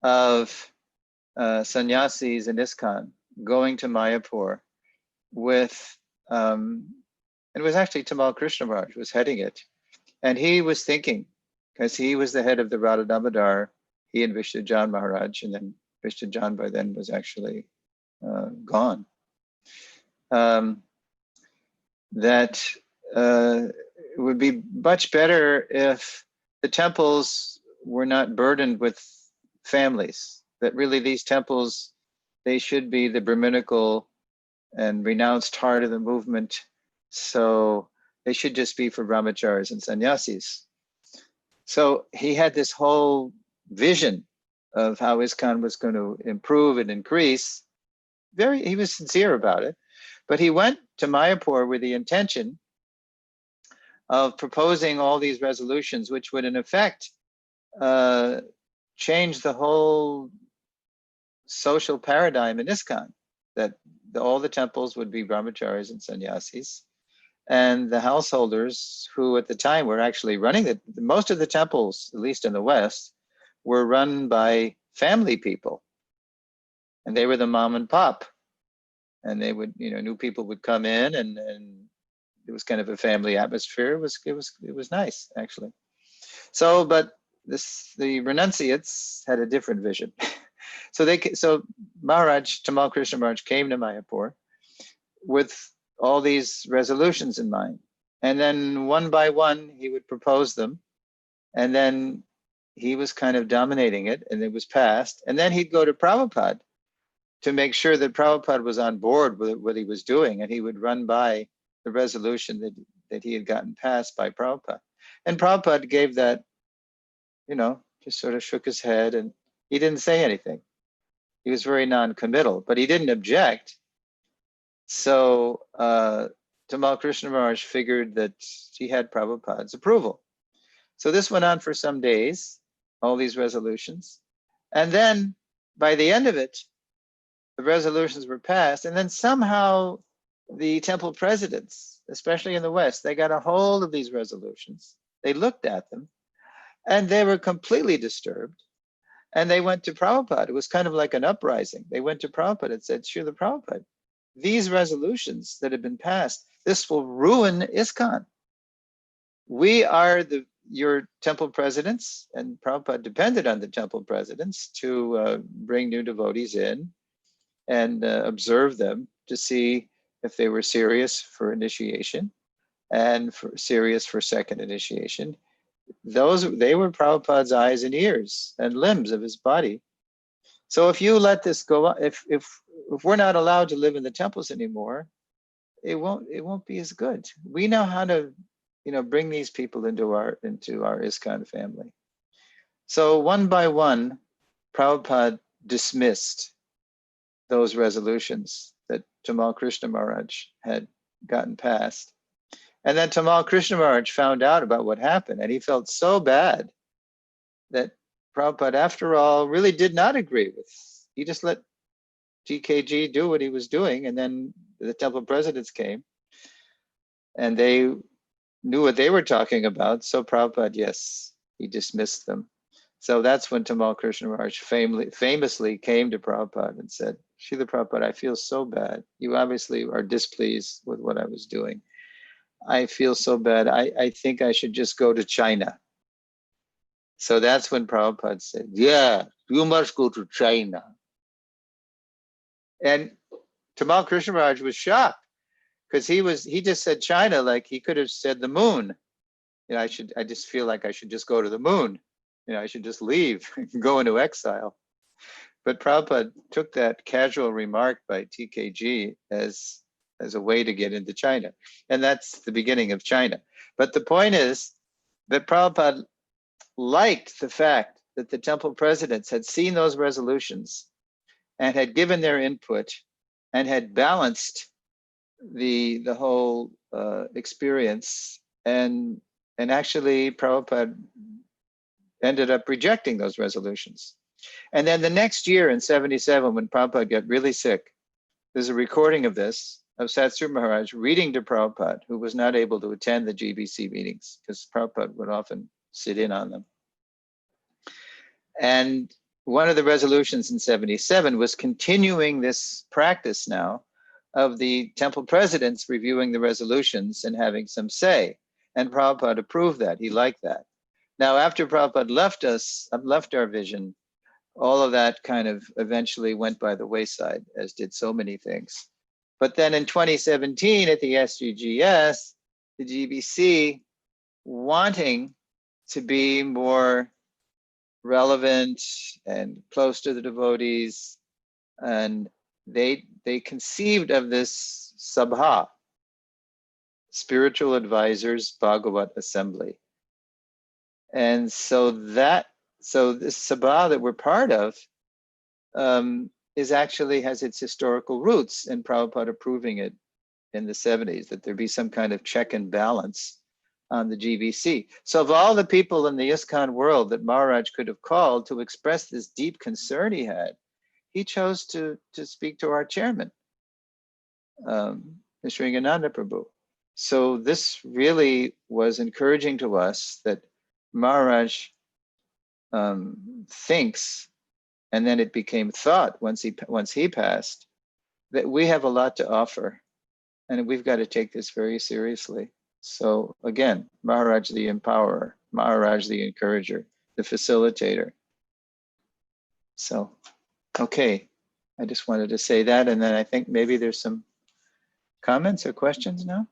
of sannyasis in Iskcon going to Mayapur with, it was actually Tamal Krishna Maharaj was heading it. And he was thinking, because he was the head of the Radha Damodar, he and Vishnujan Maharaj, and then Vishnujan by then was actually gone. That it would be much better if the temples were not burdened with families, that really these temples, they should be the Brahminical and renounced heart of the movement. So they should just be for brahmacharis and sannyasis. So he had this whole vision of how Iskcon was going to improve and increase. He was sincere about it. But he went to Mayapur with the intention of proposing all these resolutions, which would in effect change the whole social paradigm in Iskcon, that all the temples would be brahmacharis and sannyasis, and the householders, who at the time were actually running most of the temples, at least in the West, were run by family people, and they were the mom and pop, and they would, new people would come in, and it was kind of a family atmosphere. It was nice, actually. So, but the renunciates had a different vision. So Maharaj, Tamal Krishna Maharaj, came to Mayapur with all these resolutions in mind. And then one by one, he would propose them. And then he was kind of dominating it, and it was passed. And then he'd go to Prabhupada to make sure that Prabhupada was on board with what he was doing. And he would run by the resolution that he had gotten passed by Prabhupada. And Prabhupada gave that, just sort of shook his head, and he didn't say anything. He was very non-committal, but he didn't object. So Tamal Krishna Maharaj figured that he had Prabhupada's approval. So this went on for some days, all these resolutions. And then by the end of it, the resolutions were passed. And then somehow the temple presidents, especially in the West, they got a hold of these resolutions. They looked at them and they were completely disturbed. And they went to Prabhupada. It was kind of like an uprising. They went to Prabhupada and said, Srila Prabhupada, these resolutions that have been passed, this will ruin Iskcon. We are your temple presidents, and Prabhupada depended on the temple presidents to bring new devotees in and observe them to see if they were serious for initiation and serious for second initiation. They were Prabhupada's eyes and ears and limbs of his body. So if you let this go, if we're not allowed to live in the temples anymore, it won't be as good. We know how to, bring these people into our Iskcon family. So one by one, Prabhupada dismissed those resolutions that Tamal Krishna Maharaj had gotten passed. And then Tamal Krishna Maharaj found out about what happened, and he felt so bad that Prabhupada, after all, really did not agree with. He just let TKG do what he was doing, and then the temple presidents came, and they knew what they were talking about. So Prabhupada, yes, he dismissed them. So that's when Tamal Krishna Maharaj famously came to Prabhupada and said, Srila Prabhupada, I feel so bad. You obviously are displeased with what I was doing. I feel so bad. I think I should just go to China. So that's when Prabhupada said, yeah, you must go to China. And Tamal Krishna Maharaj was shocked, because he just said China, like he could have said the moon. I just feel like I should just go to the moon. I should just leave and go into exile. But Prabhupada took that casual remark by TKG as as a way to get into China. And that's the beginning of China. But the point is that Prabhupada liked the fact that the temple presidents had seen those resolutions and had given their input and had balanced the whole experience, and actually Prabhupada ended up rejecting those resolutions. And then the next year in 77, when Prabhupada got really sick, there's a recording of this, of Satsuru Maharaj reading to Prabhupada, who was not able to attend the GBC meetings because Prabhupada would often sit in on them. And one of the resolutions in 77 was continuing this practice now of the temple presidents reviewing the resolutions and having some say. And Prabhupada approved that. He liked that. Now, after Prabhupada left our vision, all of that kind of eventually went by the wayside, as did so many things. But then in 2017 at the SGGS, the GBC, wanting to be more relevant and close to the devotees, and they conceived of this Sabha, Spiritual Advisors Bhagavat Assembly. And so this Sabha that we're part of has its historical roots in Prabhupada approving it in the 70s, that there be some kind of check and balance on the GBC. So of all the people in the Iskcon world that Maharaj could have called to express this deep concern he chose to speak to our chairman, Mr. Ingananda Prabhu. So this really was encouraging to us that Maharaj thinks, and then it became thought once he passed, that we have a lot to offer, and we've got to take this very seriously. So again, Maharaj the empowerer, Maharaj the encourager, the facilitator. So, okay, I just wanted to say that, and then I think maybe there's some comments or questions now.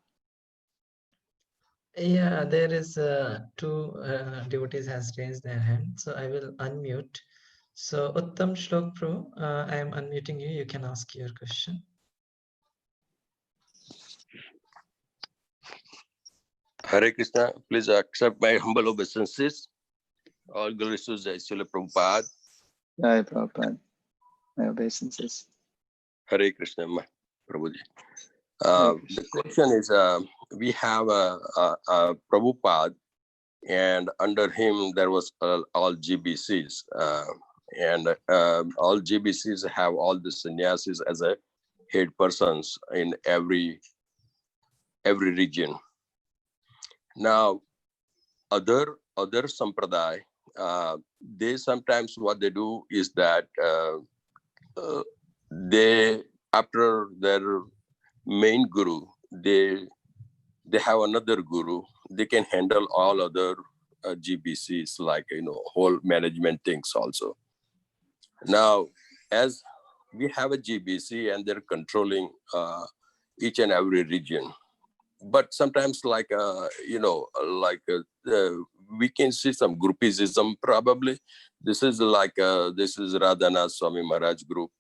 Yeah, there is two devotees has raised their hand, so I will unmute. So Uttam Shlok Prabhu, I am unmuting you. You can ask your question. Hare Krishna, please accept my humble obeisances. All glories to Srila Prabhupada. Jai Prabhupada. My obeisances. Hare Krishna, Prabhuji. The question is, we have a Prabhupada, and under him there was all GBCs, and all GBCs have all the sannyasis as a head persons in every region. Now, other sampradaya, they sometimes what they do is that they, after their main guru, they have another guru. They can handle all other GBCs, like whole management things also. Now, as we have a GBC and they're controlling each and every region, but sometimes we can see some groupism probably. This is Radhanath Swami Maharaj group.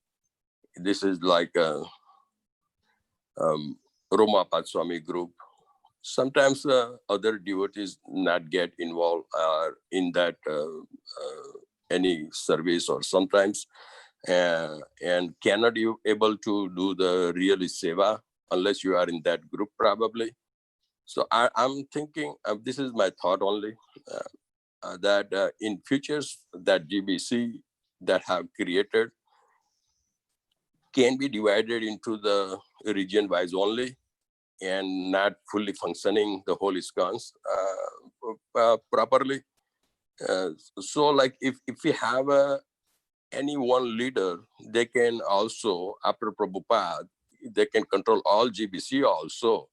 This is like Romapad Swami group. Sometimes other devotees not get involved in that any service, or sometimes and cannot you able to do the real seva unless you are in that group probably. So I'm thinking, this is my thought only, that in futures that GBC that have created can be divided into the region wise only, and not fully functioning the whole Iskcons properly. So like if we have any one leader, they can also, after Prabhupada, they can control all GBC also.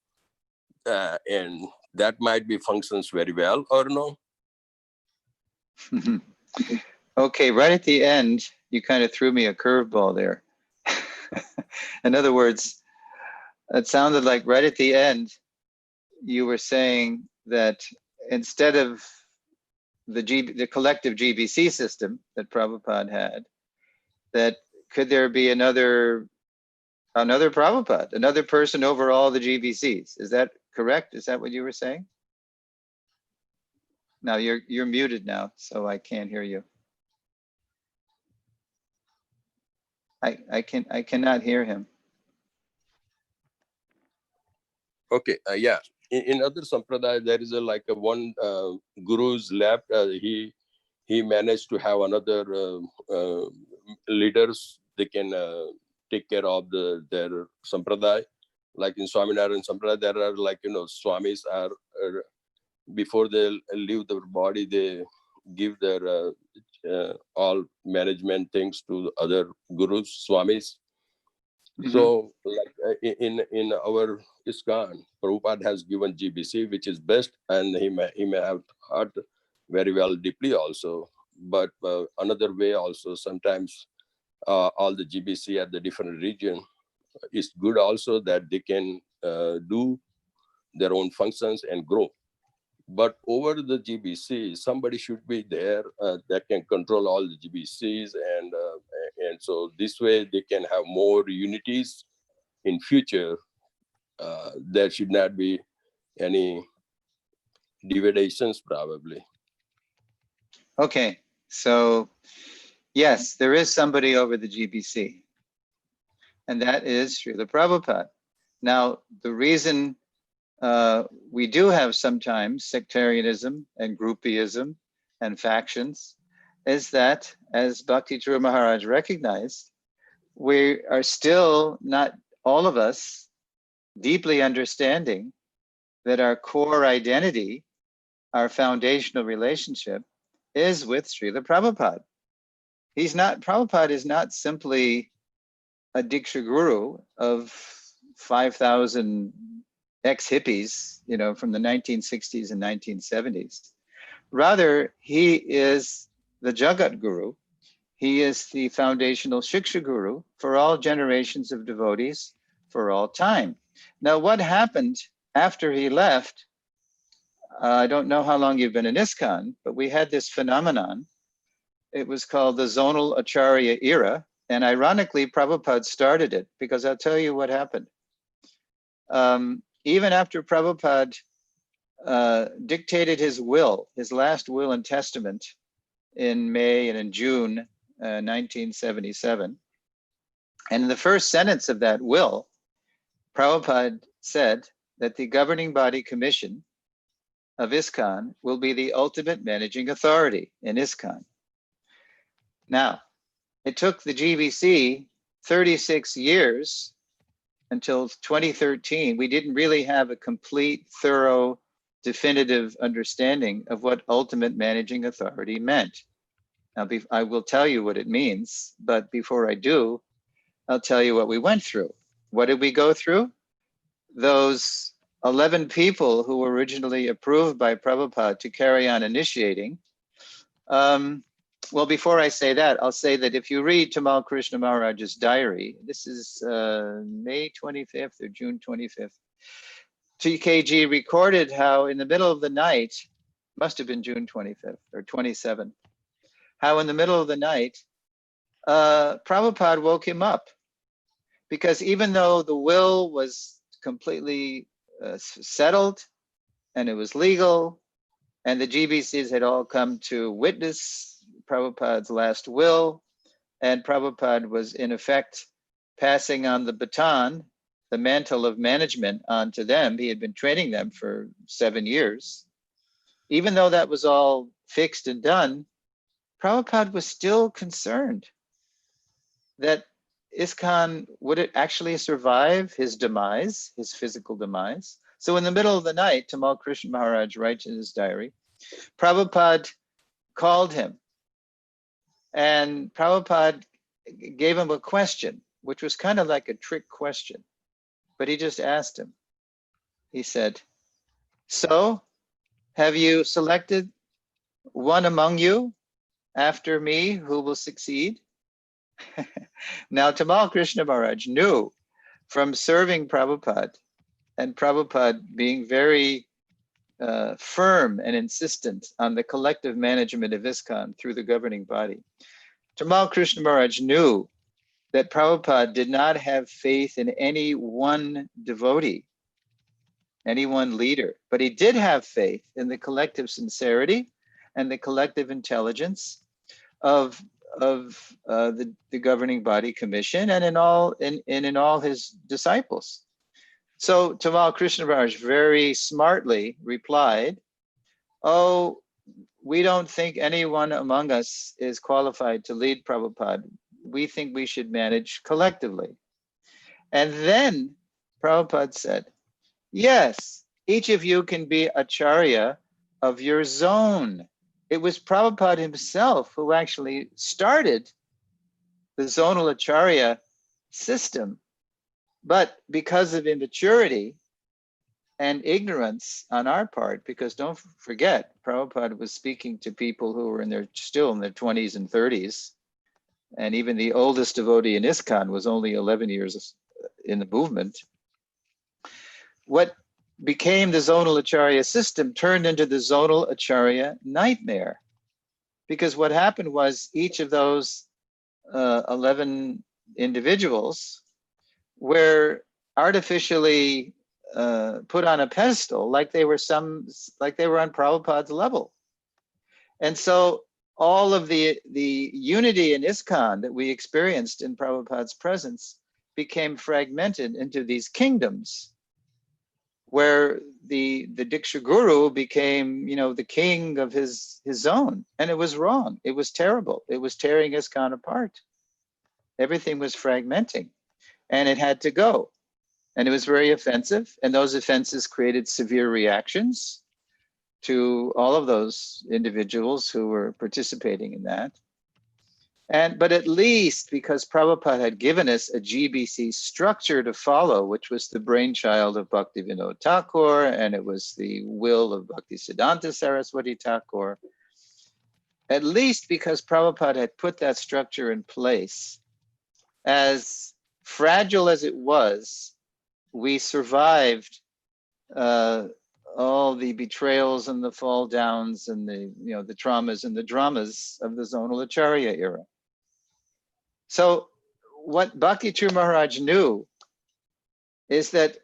And that might be functions very well, or no? Okay, right at the end, you kind of threw me a curveball there. In other words, it sounded like right at the end, you were saying that instead of the collective GBC system that Prabhupada had, that could there be another Another Prabhupada, another person over all the GBCs. Is that correct? Is that what you were saying? Now you're muted now, so I can't hear you. I cannot hear him. Okay, yeah. In other sampradaya, there is like a one guru's left. He managed to have another leaders. They can take care of their sampradaya. Like in Swaminarayan Sampradaya, there are like, Swamis are before they leave their body, they give their all management things to other gurus, Swamis. So, like in our Iskcon, Prabhupada has given GBC, which is best, and he may have thought very well deeply also. But another way also, sometimes all the GBC at the different region is good also, that they can do their own functions and grow. But over the GBC, somebody should be there that can control all the GBCs, and so this way they can have more unities in future. There should not be any divisions probably. Okay, so yes, there is somebody over the GBC, and that is Srila Prabhupada. Now, the reason we do have sometimes sectarianism and groupieism and factions is that, as Bhakti Charu Maharaj recognized, we are still not, all of us, deeply understanding that our core identity, our foundational relationship, is with Srila Prabhupada. Prabhupada is not simply a Diksha Guru of 5,000 ex-hippies, from the 1960s and 1970s. Rather, he is the Jagat Guru. He is the foundational Shiksha Guru for all generations of devotees for all time. Now, what happened after he left, I don't know how long you've been in Iskcon, but we had this phenomenon. It was called the Zonal Acharya Era. And ironically, Prabhupada started it, because I'll tell you what happened. Even after Prabhupada dictated his will, his last will and testament in May and in June 1977, and in the first sentence of that will, Prabhupada said that the governing body commission of Iskcon will be the ultimate managing authority in Iskcon. Now, it took the GBC 36 years until 2013. We didn't really have a complete, thorough, definitive understanding of what ultimate managing authority meant. Now, I will tell you what it means, but before I do, I'll tell you what we went through. What did we go through? Those 11 people who were originally approved by Prabhupada to carry on initiating. Well, before I say that, I'll say that if you read Tamal Krishna Maharaj's diary, this is May 25th or June 25th, TKG recorded how in the middle of the night, must have been June 25th or 27th, how in the middle of the night, Prabhupada woke him up. Because even though the will was completely settled and it was legal, and the GBCs had all come to witness Prabhupada's last will, and Prabhupada was in effect passing on the baton, the mantle of management onto them. He had been training them for 7 years. Even though that was all fixed and done, Prabhupada was still concerned that Iskcon, would it actually survive his demise, his physical demise? So in the middle of the night, Tamal Krishna Maharaj writes in his diary, Prabhupada called him, and Prabhupada gave him a question, which was kind of like a trick question, but he just asked him. He said, so have you selected one among you after me who will succeed? Now, Tamal Krishna Maharaj knew from serving Prabhupada, and Prabhupada being very firm and insistent on the collective management of Iskcon through the governing body. Tamal Krishna Maharaj knew that Prabhupada did not have faith in any one devotee, any one leader, but he did have faith in the collective sincerity and the collective intelligence of the governing body commission and in all his disciples. So Tamal Krishna Maharaj very smartly replied, "Oh, we don't think anyone among us is qualified to lead Prabhupada. We think we should manage collectively." And then Prabhupada said, "Yes, each of you can be Acharya of your zone." It was Prabhupada himself who actually started the Zonal Acharya system. But because of immaturity and ignorance on our part, because don't forget, Prabhupada was speaking to people who were still in their 20s and 30s. And even the oldest devotee in Iskcon was only 11 years in the movement. What became the Zonal Acharya system turned into the Zonal Acharya nightmare. Because what happened was each of those 11 individuals were artificially put on a pedestal like they were on Prabhupada's level. And so all of the unity in Iskcon that we experienced in Prabhupada's presence became fragmented into these kingdoms, where the Diksha Guru became, the king of his zone. And it was wrong. It was terrible. It was tearing Iskcon apart. Everything was fragmenting, and it had to go. And it was very offensive. And those offenses created severe reactions to all of those individuals who were participating in that. But at least because Prabhupada had given us a GBC structure to follow, which was the brainchild of Bhaktivinoda Thakur, and it was the will of Bhaktisiddhanta Saraswati Thakur, at least because Prabhupada had put that structure in place, as fragile as it was, we survived all the betrayals and the fall downs and the traumas and the dramas of the Zonal Acharya era. So what Bhakti Charu Maharaj knew is that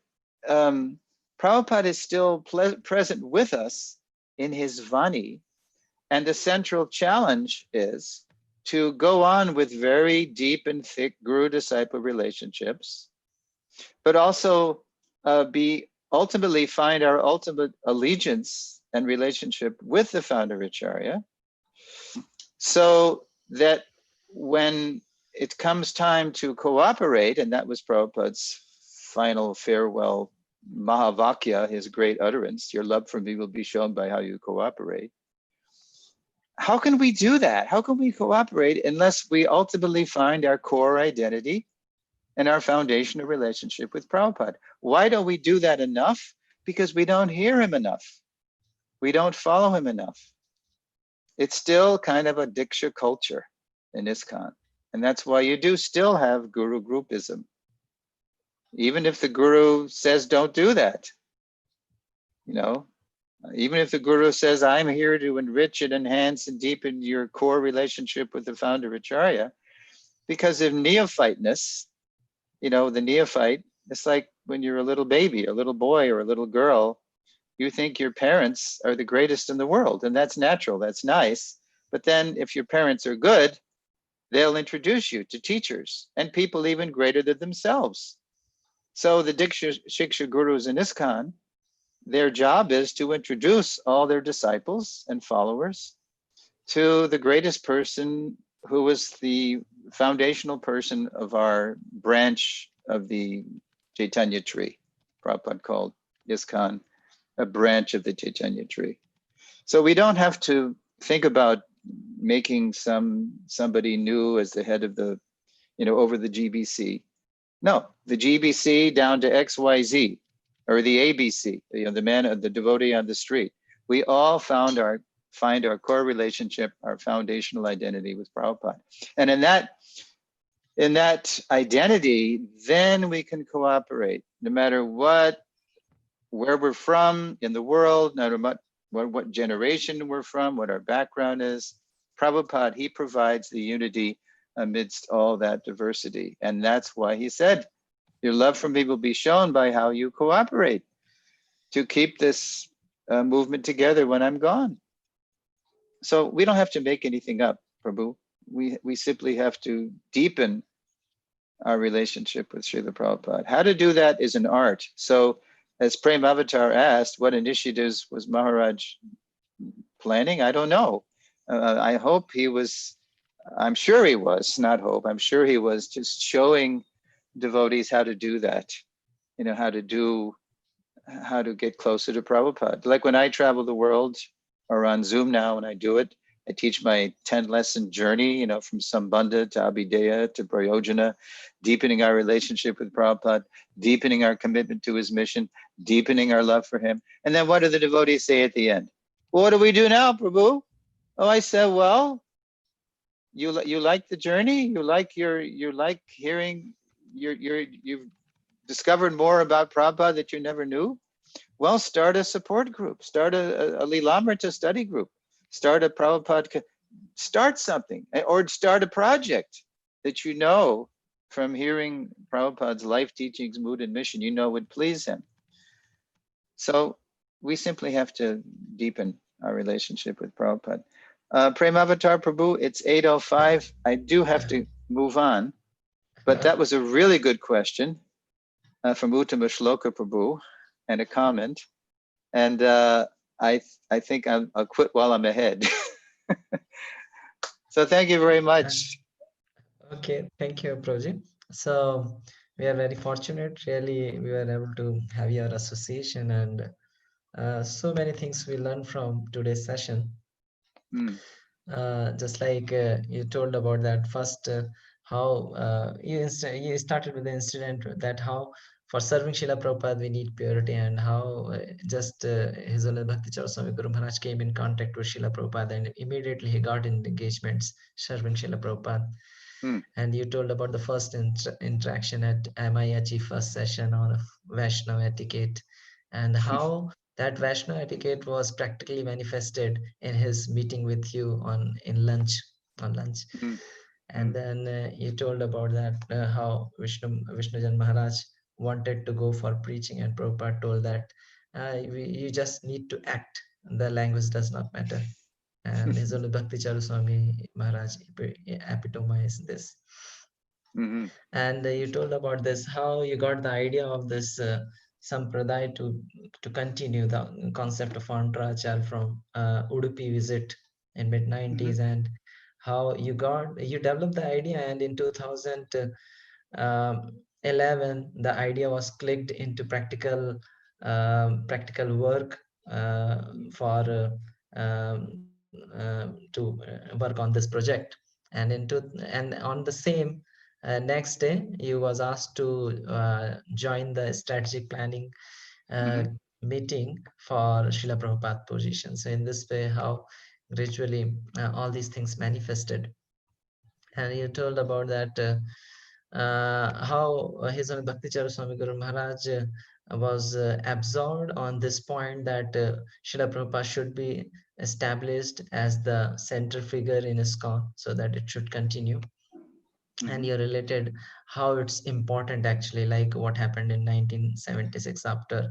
Prabhupada is still present with us in his Vani, and the central challenge is to go on with very deep and thick guru-disciple relationships, but also ultimately find our ultimate allegiance and relationship with the founder Acharya, so that when it comes time to cooperate, and that was Prabhupada's final farewell Mahavakya, his great utterance, your love for me will be shown by how you cooperate. How can we do that? How can we cooperate unless we ultimately find our core identity and our foundational relationship with Prabhupada? Why don't we do that enough? Because we don't hear him enough. We don't follow him enough. It's still kind of a Diksha culture in Iskcon. And that's why you do still have guru groupism. Even if the guru says, don't do that, even if the guru says, I'm here to enrich and enhance and deepen your core relationship with the founder Acharya, because of neophyteness, the neophyte, it's like when you're a little baby, a little boy or a little girl, you think your parents are the greatest in the world, and that's natural, that's nice. But then if your parents are good, they'll introduce you to teachers and people even greater than themselves. So the Shiksha Gurus in Iskcon, their job is to introduce all their disciples and followers to the greatest person who was the foundational person of our branch of the Chaitanya tree. Prabhupada called Iskcon a branch of the Chaitanya tree. So we don't have to think about making somebody new as the head of the, over the GBC. No, the GBC down to XYZ, or the ABC, the devotee on the street. We all find our core relationship, our foundational identity with Prabhupada. And in that identity, then we can cooperate, no matter where we're from in the world, no matter what generation we're from, what our background is. Prabhupada, he provides the unity amidst all that diversity. And that's why he said, your love for me will be shown by how you cooperate to keep this movement together when I'm gone. So we don't have to make anything up, Prabhu. We simply have to deepen our relationship with Srila Prabhupada. How to do that is an art. So as Prem Avatar asked, what initiatives was Maharaj planning? I don't know. I hope he was, I'm sure he was, not hope, I'm sure he was just showing devotees how to do that, how to get closer to Prabhupada. Like when I travel the world or on Zoom now, when I do it, I teach my 10-lesson journey, from Sambandha to Abhideya to Prayojana, deepening our relationship with Prabhupada, deepening our commitment to his mission, deepening our love for him. And then what do the devotees say at the end? Well, what do we do now, Prabhu? Oh, I said, well, you like the journey? You like hearing, you've discovered more about Prabhupada that you never knew? Well, start a support group, start a Lilamrita study group, start a Prabhupada, start something, or start a project that from hearing Prabhupada's life teachings, mood, and mission, would please him. So we simply have to deepen our relationship with Prabhupada. Prem Avatar Prabhu, it's 8:05. I do have to move on, but that was a really good question from Uttama Shloka Prabhu and a comment. And I think I'll quit while I'm ahead. So thank you very much. Okay, thank you, Prabhuji. So we are very fortunate. Really, we were able to have your association, and so many things we learned from today's session. Just like you told about that first, how you started with the incident that how for serving Srila Prabhupada we need purity, and how His Holiness Bhakti Charu Swami Guru Maharaj came in contact with Srila Prabhupada, and immediately he got in engagements serving Srila Prabhupada. And you told about the first interaction at MIHE first session on Vaishnava etiquette, and how that Vaishnava etiquette was practically manifested in his meeting with you on lunch. And then you told about that how Vishnujan Maharaj wanted to go for preaching, and Prabhupada told that you just need to act. The language does not matter. And His Holiness Bhakti Charu Swami Maharaj epitomized this. And you told about this, how you got the idea of this sampradaya to continue the concept of Antaracharya from Udupi visit in mid-90s, and how you developed the idea, and in 2011 the idea was clicked into practical work for to work on this project. And on the same next day you was asked to join the strategic planning meeting for Srila Prabhupada position. So in this way, how gradually all these things manifested. And you told about that how His Holiness Bhakti Charu Swami Guru Maharaj was absorbed on this point that Srila Prabhupada should be established as the center figure in Iskcon, so that it should continue. And you related how it's important actually, like what happened in 1976 after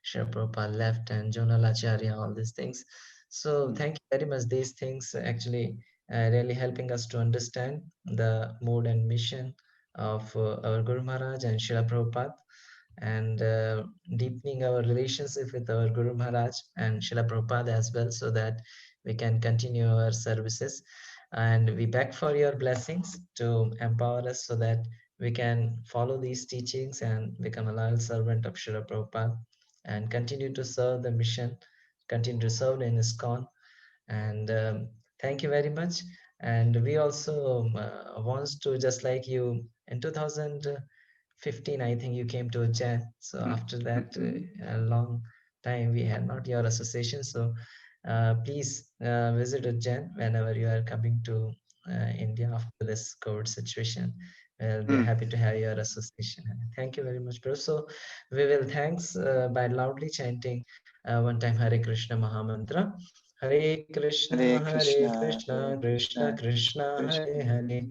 Srila Prabhupada left, and Zonal Acharya, all these things. So thank you very much. These things actually really helping us to understand the mode and mission of our Guru Maharaj and Srila Prabhupada, and deepening our relationship with our Guru Maharaj and Srila Prabhupada as well, so that we can continue our services. And we beg for your blessings to empower us so that we can follow these teachings and become a loyal servant of Srila Prabhupada, and continue to serve the mission, continue to serve in Iskcon. And thank you very much. And we also wants to, just like you, in 2015, I think you came to Ujjain. So after that, a long time we had not your association. So please visit Ujjain whenever you are coming to India after this COVID situation. We'll be happy to have your association. Thank you very much, bro. So we will thanks by loudly chanting one time Hare Krishna Mahamantra. Hare Krishna, Krishna Krishna, Hare Hare,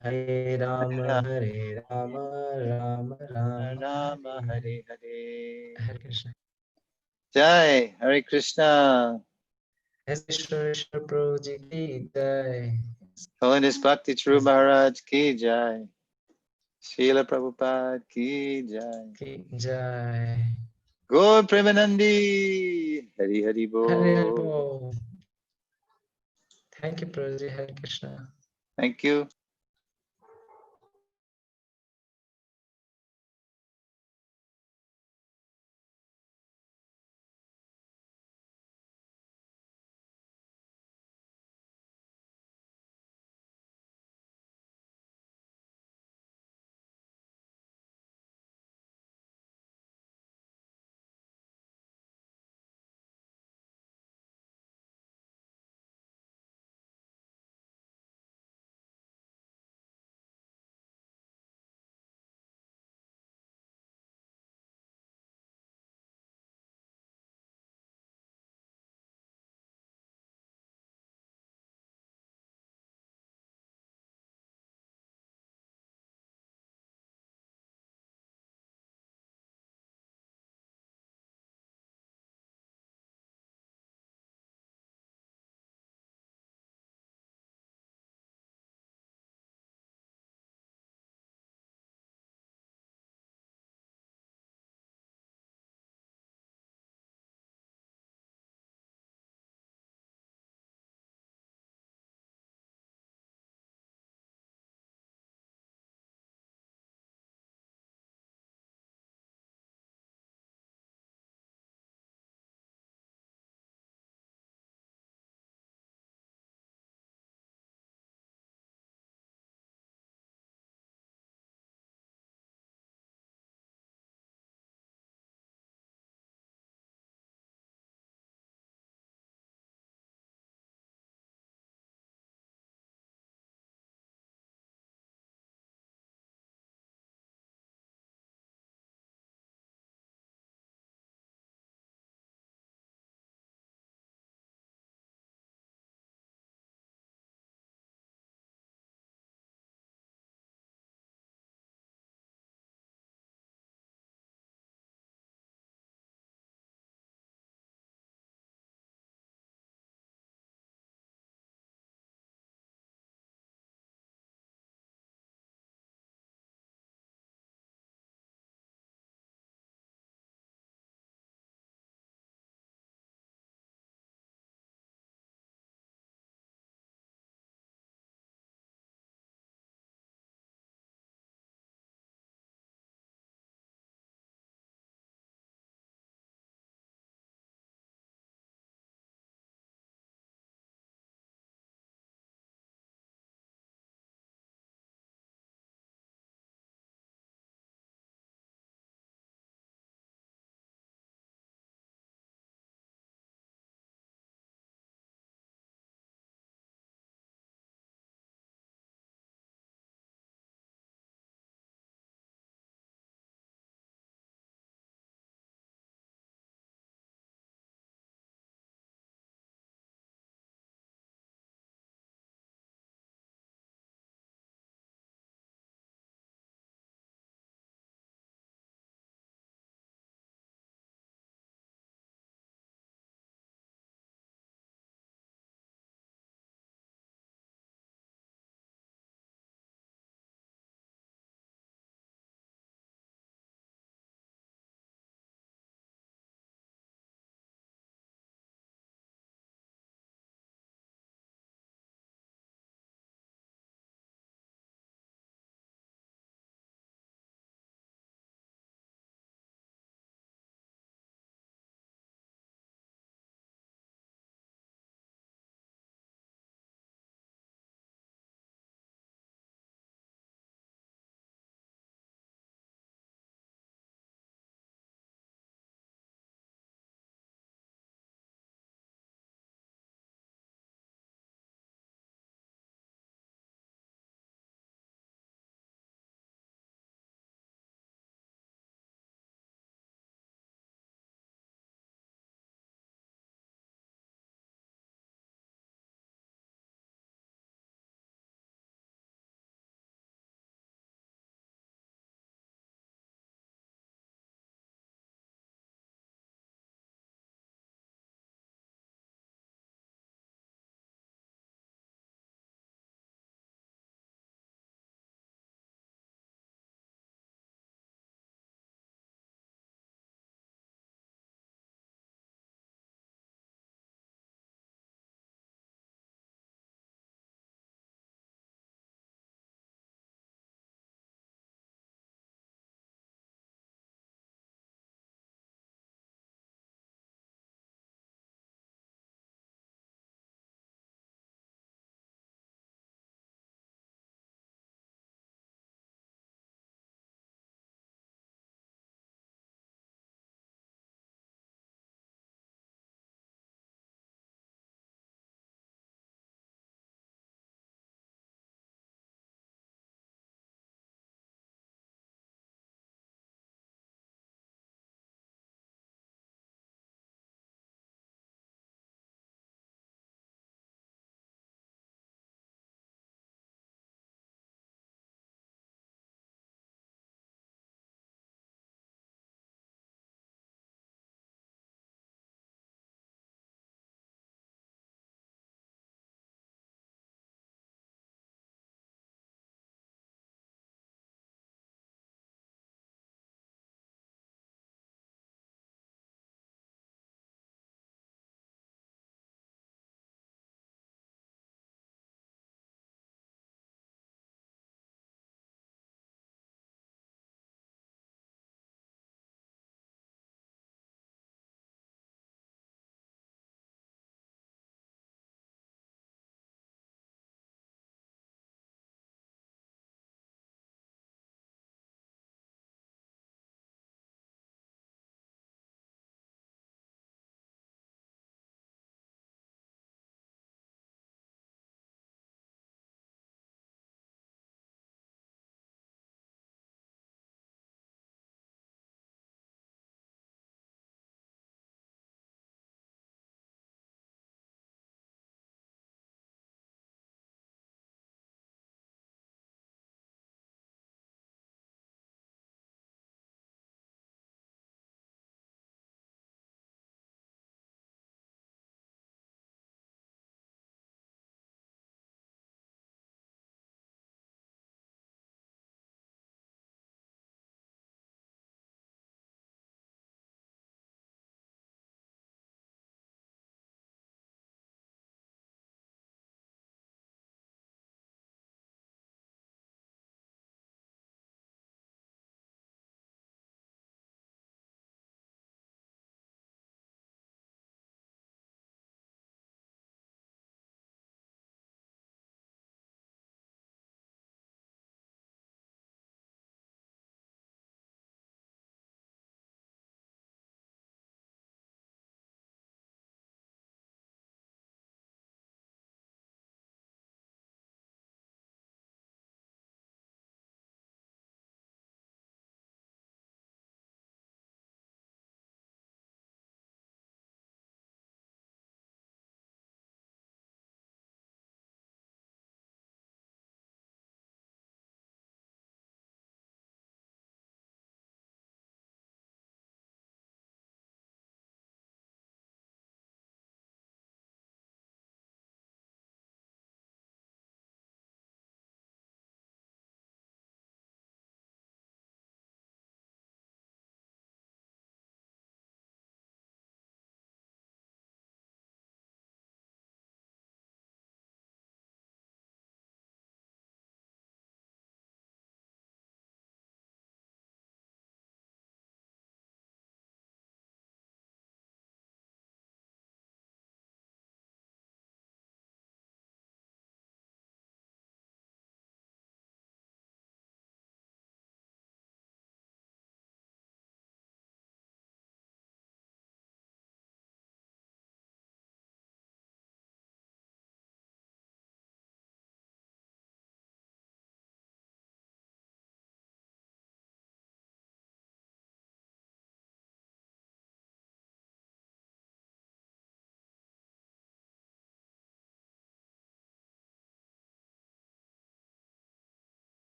Hare Rama, Rama, Hare Rama, Rama Rama, Rama, Hare Hare Hare. Hare. Hare Krishna. Jai, Hare Krishna. Ishwar Prabhuji ki jai. Holiness Bhakti Charu Maharaj ki jai. Srila Prabhupada ki jai. Ki jai. Gaur Premanandi. Hari Hari Hare Hare Bol. Bol. Thank you, Prabhuji. Hare Krishna. Thank you.